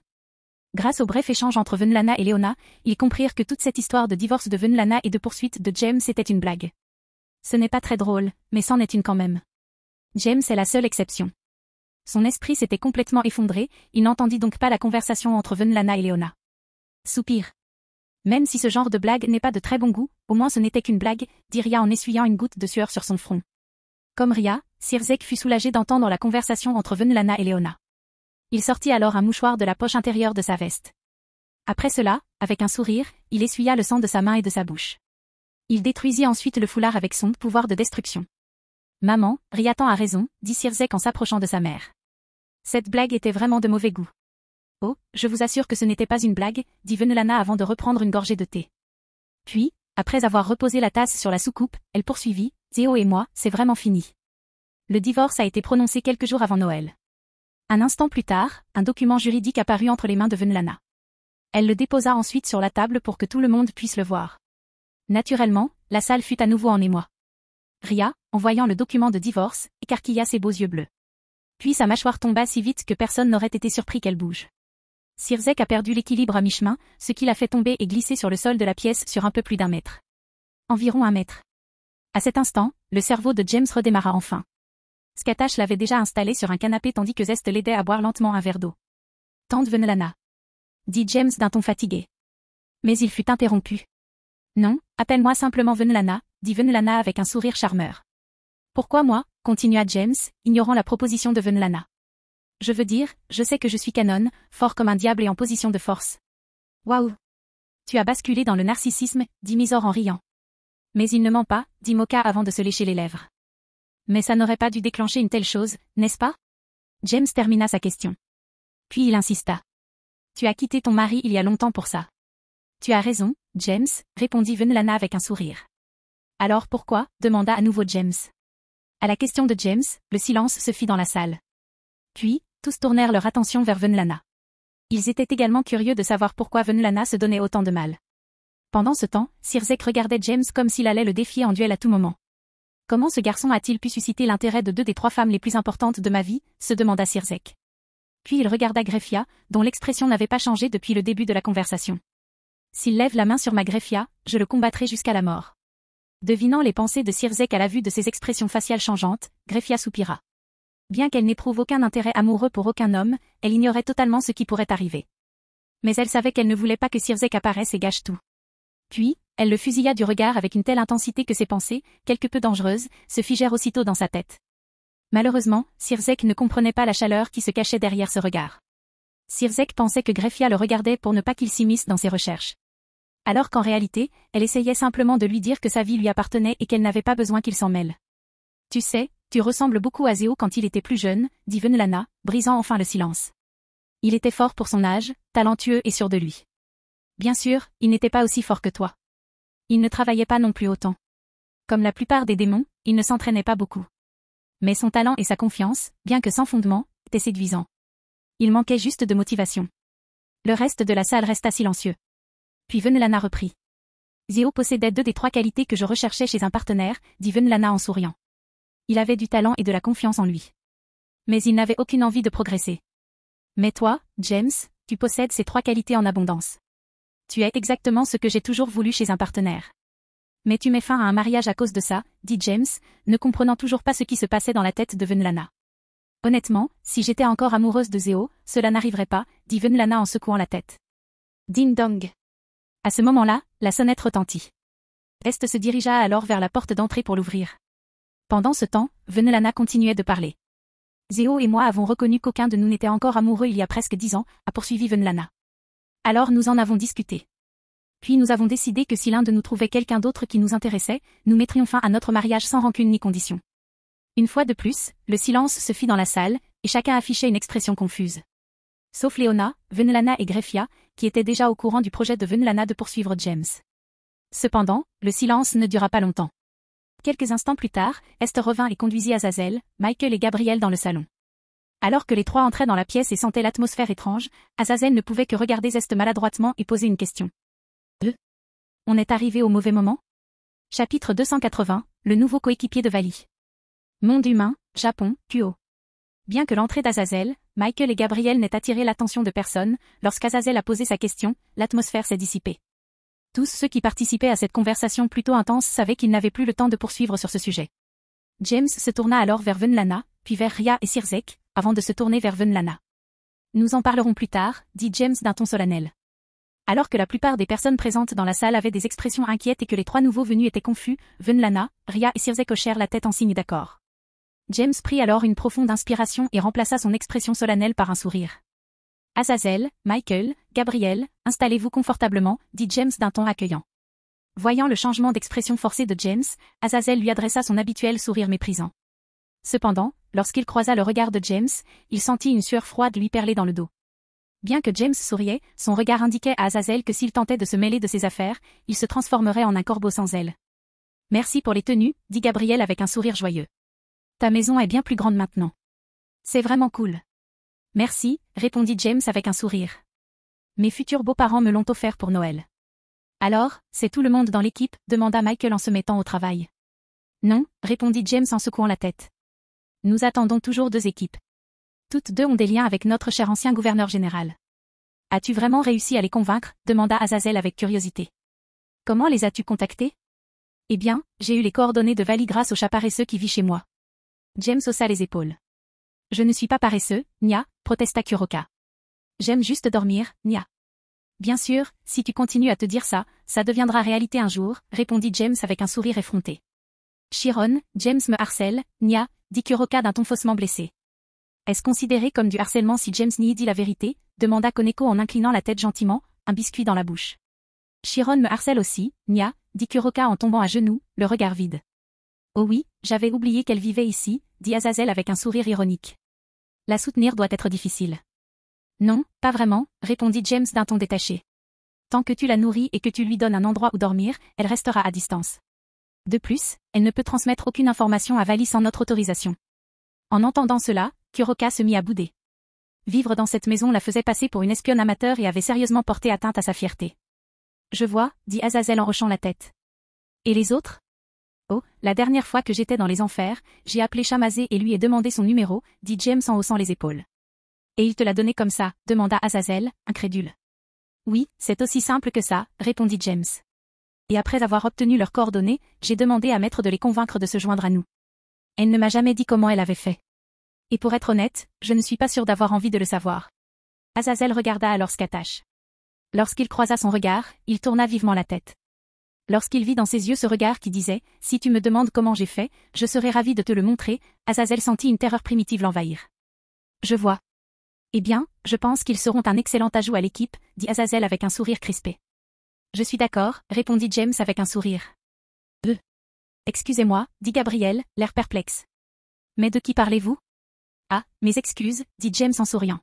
Grâce au bref échange entre Venelana et Léona, ils comprirent que toute cette histoire de divorce de Venelana et de poursuite de James était une blague. Ce n'est pas très drôle, mais c'en est une quand même. James est la seule exception. Son esprit s'était complètement effondré, il n'entendit donc pas la conversation entre Venelana et Léona. Soupir. Même si ce genre de blague n'est pas de très bon goût, au moins ce n'était qu'une blague, dit Ria en essuyant une goutte de sueur sur son front. Comme Ria, Sirzek fut soulagé d'entendre la conversation entre Venelana et Léona. Il sortit alors un mouchoir de la poche intérieure de sa veste. Après cela, avec un sourire, il essuya le sang de sa main et de sa bouche. Il détruisit ensuite le foulard avec son pouvoir de destruction. Maman, Riatan a raison, dit Sirzek en s'approchant de sa mère. Cette blague était vraiment de mauvais goût. Oh, je vous assure que ce n'était pas une blague, dit Venelana avant de reprendre une gorgée de thé. Puis, après avoir reposé la tasse sur la soucoupe, elle poursuivit, Zéo et moi, c'est vraiment fini. Le divorce a été prononcé quelques jours avant Noël. Un instant plus tard, un document juridique apparut entre les mains de Venelana. Elle le déposa ensuite sur la table pour que tout le monde puisse le voir. Naturellement, la salle fut à nouveau en émoi. Ria, en voyant le document de divorce, écarquilla ses beaux yeux bleus. Puis sa mâchoire tomba si vite que personne n'aurait été surpris qu'elle bouge. Sirzek a perdu l'équilibre à mi-chemin, ce qui l'a fait tomber et glisser sur le sol de la pièce sur un peu plus d'1 mètre. Environ 1 mètre. À cet instant, le cerveau de James redémarra enfin. Skatash l'avait déjà installé sur un canapé tandis que Zest l'aidait à boire lentement un verre d'eau. Tante Venelana, dit James d'un ton fatigué. Mais il fut interrompu. Non, appelle-moi simplement Venelana, dit Venelana avec un sourire charmeur. Pourquoi moi, continua James, ignorant la proposition de Venelana. Je veux dire, je sais que je suis canon, fort comme un diable et en position de force. Waouh! Tu as basculé dans le narcissisme, dit Mysore en riant. Mais il ne ment pas, dit Moka avant de se lécher les lèvres. Mais ça n'aurait pas dû déclencher une telle chose, n'est-ce pas? James termina sa question. Puis il insista. Tu as quitté ton mari il y a longtemps pour ça. Tu as raison, James, répondit Venelana avec un sourire. Alors pourquoi? Demanda à nouveau James. À la question de James, le silence se fit dans la salle. Puis, tous tournèrent leur attention vers Venelana. Ils étaient également curieux de savoir pourquoi Venelana se donnait autant de mal. Pendant ce temps, Sirzek regardait James comme s'il allait le défier en duel à tout moment. Comment ce garçon a-t-il pu susciter l'intérêt de 2 des 3 femmes les plus importantes de ma vie, se demanda Sirzek. Puis il regarda Greffia, dont l'expression n'avait pas changé depuis le début de la conversation. S'il lève la main sur ma Greffia, je le combattrai jusqu'à la mort. Devinant les pensées de Sirzek à la vue de ses expressions faciales changeantes, Greffia soupira. Bien qu'elle n'éprouve aucun intérêt amoureux pour aucun homme, elle ignorait totalement ce qui pourrait arriver. Mais elle savait qu'elle ne voulait pas que Sirzek apparaisse et gâche tout. Puis, elle le fusilla du regard avec une telle intensité que ses pensées, quelque peu dangereuses, se figèrent aussitôt dans sa tête. Malheureusement, Sirzek ne comprenait pas la chaleur qui se cachait derrière ce regard. Sirzek pensait que Greffia le regardait pour ne pas qu'il s'immisce dans ses recherches. Alors qu'en réalité, elle essayait simplement de lui dire que sa vie lui appartenait et qu'elle n'avait pas besoin qu'il s'en mêle. Tu sais, tu ressembles beaucoup à Zéo quand il était plus jeune, dit Venelana, brisant enfin le silence. Il était fort pour son âge, talentueux et sûr de lui. Bien sûr, il n'était pas aussi fort que toi. Il ne travaillait pas non plus autant. Comme la plupart des démons, il ne s'entraînait pas beaucoup. Mais son talent et sa confiance, bien que sans fondement, étaient séduisants. Il manquait juste de motivation. Le reste de la salle resta silencieux. Puis Venelana reprit. Zéo possédait 2 des 3 qualités que je recherchais chez un partenaire, dit Venelana en souriant. Il avait du talent et de la confiance en lui. Mais il n'avait aucune envie de progresser. Mais toi, James, tu possèdes ces 3 qualités en abondance. Tu es exactement ce que j'ai toujours voulu chez un partenaire. Mais tu mets fin à un mariage à cause de ça, dit James, ne comprenant toujours pas ce qui se passait dans la tête de Venelana. Honnêtement, si j'étais encore amoureuse de Zéo, cela n'arriverait pas, dit Venelana en secouant la tête. Ding dong. À ce moment-là, la sonnette retentit. Est se dirigea alors vers la porte d'entrée pour l'ouvrir. Pendant ce temps, Venelana continuait de parler. Zéo et moi avons reconnu qu'aucun de nous n'était encore amoureux il y a presque 10 ans, a poursuivi Venelana. Alors nous en avons discuté. Puis nous avons décidé que si l'un de nous trouvait quelqu'un d'autre qui nous intéressait, nous mettrions fin à notre mariage sans rancune ni condition. Une fois de plus, le silence se fit dans la salle, et chacun affichait une expression confuse. Sauf Léona, Venelana et Greffia, qui étaient déjà au courant du projet de Venelana de poursuivre James. Cependant, le silence ne dura pas longtemps. Quelques instants plus tard, Esther revint et conduisit Azazel, Michael et Gabriel dans le salon. Alors que les 3 entraient dans la pièce et sentaient l'atmosphère étrange, Azazel ne pouvait que regarder Zest maladroitement et poser une question. On est arrivé au mauvais moment? Chapitre 280, le nouveau coéquipier de Vali. Monde humain, Japon, Kuo. Bien que l'entrée d'Azazel, Michael et Gabriel n'aient attiré l'attention de personne, lorsqu'Azazel a posé sa question, l'atmosphère s'est dissipée. Tous ceux qui participaient à cette conversation plutôt intense savaient qu'ils n'avaient plus le temps de poursuivre sur ce sujet. James se tourna alors vers Venelana, puis vers Ria et Sirzek, avant de se tourner vers Venelana. Nous en parlerons plus tard, dit James d'un ton solennel. Alors que la plupart des personnes présentes dans la salle avaient des expressions inquiètes et que les 3 nouveaux venus étaient confus, Venelana, Ria et Sirzek hochèrent la tête en signe d'accord. James prit alors une profonde inspiration et remplaça son expression solennelle par un sourire. Azazel, Michael, Gabriel, installez-vous confortablement, dit James d'un ton accueillant. Voyant le changement d'expression forcé de James, Azazel lui adressa son habituel sourire méprisant. Cependant, lorsqu'il croisa le regard de James, il sentit une sueur froide lui perler dans le dos. Bien que James souriait, son regard indiquait à Azazel que s'il tentait de se mêler de ses affaires, il se transformerait en un corbeau sans ailes. « Merci pour les tenues, dit Gabriel avec un sourire joyeux. Ta maison est bien plus grande maintenant. C'est vraiment cool. Merci, répondit James avec un sourire. Mes futurs beaux-parents me l'ont offert pour Noël. Alors, c'est tout le monde dans l'équipe, demanda Michael en se mettant au travail. Non, répondit James en secouant la tête. Nous attendons toujours 2 équipes. Toutes 2 ont des liens avec notre cher ancien gouverneur général. As-tu vraiment réussi à les convaincre, demanda Azazel avec curiosité. Comment les as-tu contactés? Eh bien, j'ai eu les coordonnées de Vali grâce au chat paresseux qui vit chez moi. James haussa les épaules. Je ne suis pas paresseux, Nya, protesta Kuroka. J'aime juste dormir, Nya. Bien sûr, si tu continues à te dire ça, ça deviendra réalité un jour, répondit James avec un sourire effronté. Chiron, James me harcèle, Nya, dit Kuroka d'un ton faussement blessé. Est-ce considéré comme du harcèlement si James n'y dit la vérité, demanda Koneko en inclinant la tête gentiment, un biscuit dans la bouche. Chiron me harcèle aussi, Nya, dit Kuroka en tombant à genoux, le regard vide. Oh oui, j'avais oublié qu'elle vivait ici, dit Azazel avec un sourire ironique. La soutenir doit être difficile. Non, pas vraiment, répondit James d'un ton détaché. Tant que tu la nourris et que tu lui donnes un endroit où dormir, elle restera à distance. De plus, elle ne peut transmettre aucune information à Vali sans notre autorisation. En entendant cela, Kuroka se mit à bouder. Vivre dans cette maison la faisait passer pour une espionne amateur et avait sérieusement porté atteinte à sa fierté. Je vois, dit Azazel en hochant la tête. Et les autres? Oh, la dernière fois que j'étais dans les enfers, j'ai appelé Chamazé et lui ai demandé son numéro, dit James en haussant les épaules. Et il te l'a donné comme ça, demanda Azazel, incrédule. Oui, c'est aussi simple que ça, répondit James. Et après avoir obtenu leurs coordonnées, j'ai demandé à Maître de les convaincre de se joindre à nous. Elle ne m'a jamais dit comment elle avait fait. Et pour être honnête, je ne suis pas sûr d'avoir envie de le savoir. Azazel regarda alors Skatash. Lorsqu'il croisa son regard, il tourna vivement la tête. Lorsqu'il vit dans ses yeux ce regard qui disait « Si tu me demandes comment j'ai fait, je serai ravi de te le montrer », Azazel sentit une terreur primitive l'envahir. Je vois. Eh bien, je pense qu'ils seront un excellent ajout à l'équipe, dit Azazel avec un sourire crispé. Je suis d'accord, répondit James avec un sourire. Excusez-moi, dit Gabriel, l'air perplexe. Mais de qui parlez-vous? Ah, mes excuses, dit James en souriant.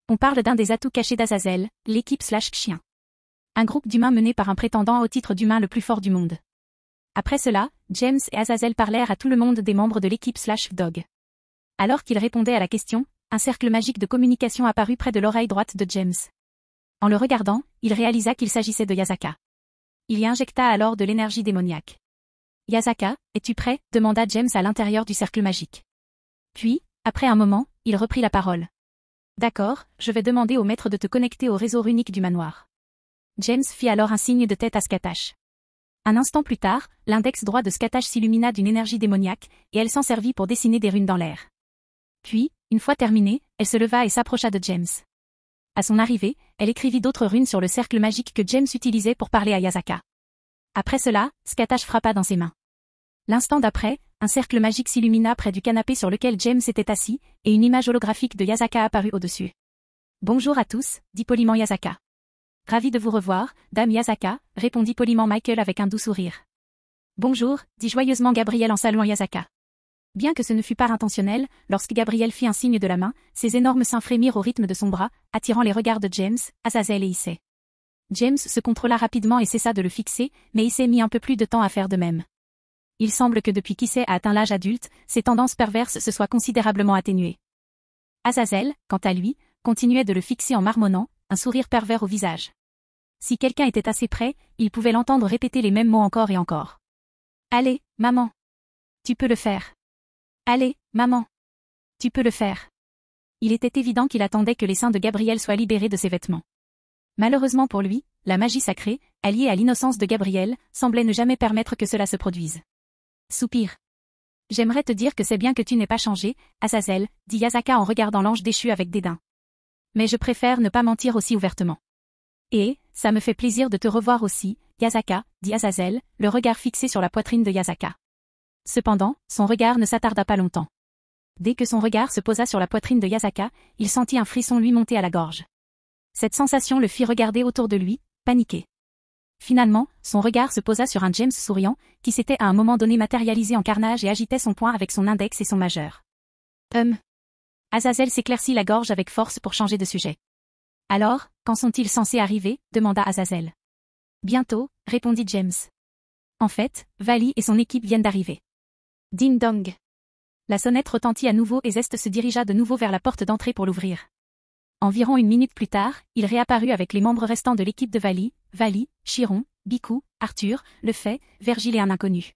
On parle d'un des atouts cachés d'Azazel, l'équipe/chien. Un groupe d'humains mené par un prétendant au titre d'humain le plus fort du monde. Après cela, James et Azazel parlèrent à tout le monde des membres de l'équipe/dog. Alors qu'il répondait à la question, un cercle magique de communication apparut près de l'oreille droite de James. En le regardant, il réalisa qu'il s'agissait de Yasaka. Il y injecta alors de l'énergie démoniaque. Yasaka, es-tu prêt? Demanda James à l'intérieur du cercle magique. Puis, après un moment, il reprit la parole. D'accord, je vais demander au maître de te connecter au réseau runique du manoir. James fit alors un signe de tête à Skatash. Un instant plus tard, l'index droit de Skatash s'illumina d'une énergie démoniaque, et elle s'en servit pour dessiner des runes dans l'air. Puis, une fois terminée, elle se leva et s'approcha de James. À son arrivée, elle écrivit d'autres runes sur le cercle magique que James utilisait pour parler à Yasaka. Après cela, Skatash frappa dans ses mains. L'instant d'après, un cercle magique s'illumina près du canapé sur lequel James était assis, et une image holographique de Yasaka apparut au-dessus. Bonjour à tous, dit poliment Yasaka. Ravi de vous revoir, dame Yasaka, répondit poliment Michael avec un doux sourire. Bonjour, dit joyeusement Gabriel en saluant Yasaka. Bien que ce ne fût pas intentionnel, lorsque Gabriel fit un signe de la main, ses énormes seins frémirent au rythme de son bras, attirant les regards de James, Azazel et Issei. James se contrôla rapidement et cessa de le fixer, mais Issei mit un peu plus de temps à faire de même. Il semble que depuis qu'Issei a atteint l'âge adulte, ses tendances perverses se soient considérablement atténuées. Azazel, quant à lui, continuait de le fixer en marmonnant, un sourire pervers au visage. Si quelqu'un était assez près, il pouvait l'entendre répéter les mêmes mots encore et encore. « Allez, maman. Tu peux le faire. Allez, maman. Tu peux le faire. » Il était évident qu'il attendait que les seins de Gabriel soient libérés de ses vêtements. Malheureusement pour lui, la magie sacrée, alliée à l'innocence de Gabriel, semblait ne jamais permettre que cela se produise. Soupir. J'aimerais te dire que c'est bien que tu n'aies pas changé, Azazel, dit Yasaka en regardant l'ange déchu avec dédain. Mais je préfère ne pas mentir aussi ouvertement. Et, ça me fait plaisir de te revoir aussi, Yasaka, dit Azazel, le regard fixé sur la poitrine de Yasaka. Cependant, son regard ne s'attarda pas longtemps. Dès que son regard se posa sur la poitrine de Yasaka, il sentit un frisson lui monter à la gorge. Cette sensation le fit regarder autour de lui, paniqué. Finalement, son regard se posa sur un James souriant, qui s'était à un moment donné matérialisé en carnage et agitait son poing avec son index et son majeur. Azazel s'éclaircit la gorge avec force pour changer de sujet. Alors, quand sont-ils censés arriver? Demanda Azazel. Bientôt, répondit James. En fait, Vali et son équipe viennent d'arriver. Ding dong. La sonnette retentit à nouveau et Zest se dirigea de nouveau vers la porte d'entrée pour l'ouvrir. Environ une minute plus tard, il réapparut avec les membres restants de l'équipe de Vali, Chiron, Bicou, Arthur, Lefay, Vergile et un inconnu.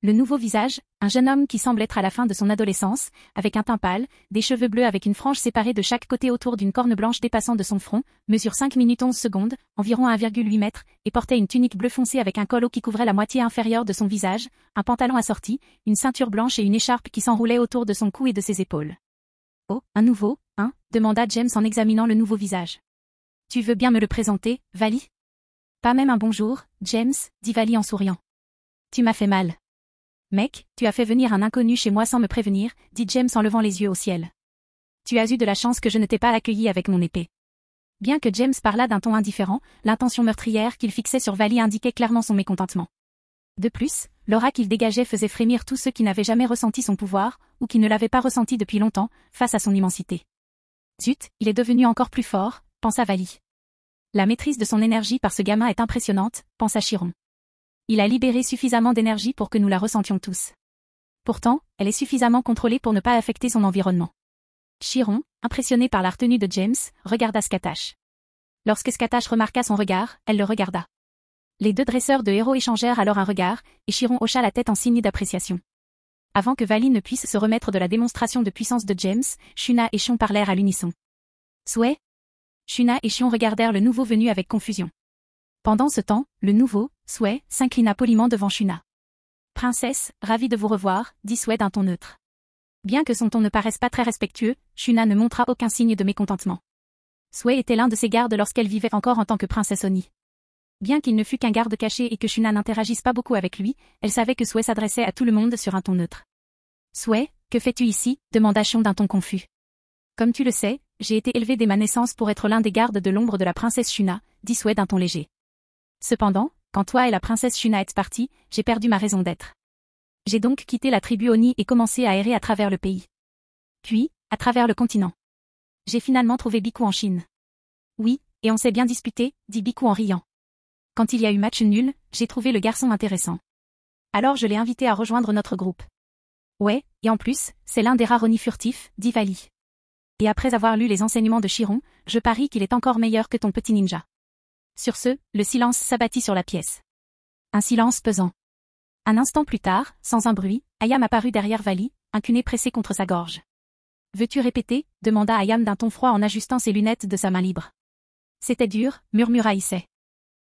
Le nouveau visage, un jeune homme qui semble être à la fin de son adolescence, avec un teint pâle, des cheveux bleus avec une frange séparée de chaque côté autour d'une corne blanche dépassant de son front, mesure 5 minutes 11 secondes, environ 1,8 mètres, et portait une tunique bleu foncé avec un col haut qui couvrait la moitié inférieure de son visage, un pantalon assorti, une ceinture blanche et une écharpe qui s'enroulait autour de son cou et de ses épaules. Oh, un nouveau, hein? Demanda James en examinant le nouveau visage. Tu veux bien me le présenter, Vali? Pas même un bonjour, James, dit Vali en souriant. Tu m'as fait mal. Mec, tu as fait venir un inconnu chez moi sans me prévenir, dit James en levant les yeux au ciel. Tu as eu de la chance que je ne t'ai pas accueilli avec mon épée. Bien que James parlât d'un ton indifférent, l'intention meurtrière qu'il fixait sur Vali indiquait clairement son mécontentement. De plus, l'aura qu'il dégageait faisait frémir tous ceux qui n'avaient jamais ressenti son pouvoir, ou qui ne l'avaient pas ressenti depuis longtemps, face à son immensité. Zut, il est devenu encore plus fort, pensa Vali. La maîtrise de son énergie par ce gamin est impressionnante, pensa Chiron. Il a libéré suffisamment d'énergie pour que nous la ressentions tous. Pourtant, elle est suffisamment contrôlée pour ne pas affecter son environnement. Chiron, impressionné par la retenue de James, regarda Scatache. Lorsque Scatache remarqua son regard, elle le regarda. Les deux dresseurs de héros échangèrent alors un regard, et Chiron hocha la tête en signe d'appréciation. Avant que Vali ne puisse se remettre de la démonstration de puissance de James, Shuna et Chion parlèrent à l'unisson. Souhait? Shuna et Chion regardèrent le nouveau venu avec confusion. Pendant ce temps, le nouveau, Souhait, s'inclina poliment devant Shuna. Princesse, ravi de vous revoir, dit Souhait d'un ton neutre. Bien que son ton ne paraisse pas très respectueux, Shuna ne montra aucun signe de mécontentement. Souhait était l'un de ses gardes lorsqu'elle vivait encore en tant que princesse Oni. Bien qu'il ne fût qu'un garde caché et que Shuna n'interagisse pas beaucoup avec lui, elle savait que Souhait s'adressait à tout le monde sur un ton neutre. Souhait, que fais-tu ici? Demanda Chion d'un ton confus. Comme tu le sais, j'ai été élevé dès ma naissance pour être l'un des gardes de l'ombre de la princesse Shuna, dit Souhait d'un ton léger. Cependant, quand toi et la princesse Shuna êtes partis, j'ai perdu ma raison d'être. J'ai donc quitté la tribu Oni et commencé à errer à travers le pays. Puis, à travers le continent. J'ai finalement trouvé Bicou en Chine. Oui, et on s'est bien disputé, dit Bicou en riant. Quand il y a eu match nul, j'ai trouvé le garçon intéressant. Alors je l'ai invité à rejoindre notre groupe. Ouais, et en plus, c'est l'un des rares Oni furtifs, dit Vali. Et après avoir lu les enseignements de Chiron, je parie qu'il est encore meilleur que ton petit ninja. Sur ce, le silence s'abattit sur la pièce. Un silence pesant. Un instant plus tard, sans un bruit, Ayam apparut derrière Vali, un cunet pressé contre sa gorge. Veux-tu répéter? Demanda Ayam d'un ton froid en ajustant ses lunettes de sa main libre. C'était dur, murmura Issei.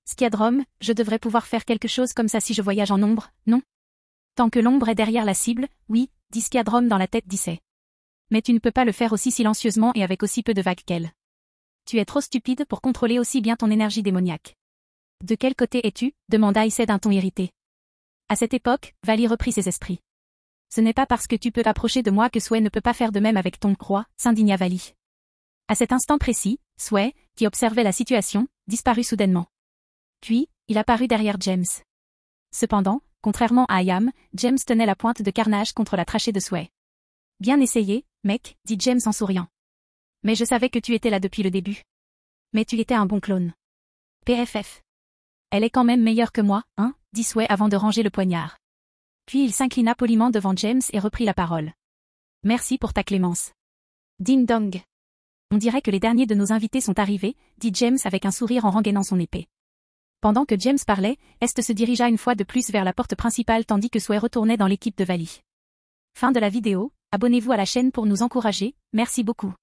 Skiadrom, je devrais pouvoir faire quelque chose comme ça si je voyage en ombre, non? Tant que l'ombre est derrière la cible, oui, dit Skiadrom dans la tête d'Issei. Mais tu ne peux pas le faire aussi silencieusement et avec aussi peu de vagues qu'elle. Tu es trop stupide pour contrôler aussi bien ton énergie démoniaque. De quel côté es-tu? Demanda Issei d'un ton irrité. À cette époque, Vali reprit ses esprits. Ce n'est pas parce que tu peux approcher de moi que Souhait ne peut pas faire de même avec ton roi, s'indigna Vali. À cet instant précis, Souhait, qui observait la situation, disparut soudainement. Puis, il apparut derrière James. Cependant, contrairement à Ayam, James tenait la pointe de carnage contre la trachée de Souhait. Bien essayé, mec, dit James en souriant. Mais je savais que tu étais là depuis le début. Mais tu étais un bon clone. PFF. Elle est quand même meilleure que moi, hein, dit Souhait avant de ranger le poignard. Puis il s'inclina poliment devant James et reprit la parole. Merci pour ta clémence. Ding dong. On dirait que les derniers de nos invités sont arrivés, dit James avec un sourire en rengainant son épée. Pendant que James parlait, Est se dirigea une fois de plus vers la porte principale tandis que Souhait retournait dans l'équipe de Vali. Fin de la vidéo, abonnez-vous à la chaîne pour nous encourager, merci beaucoup.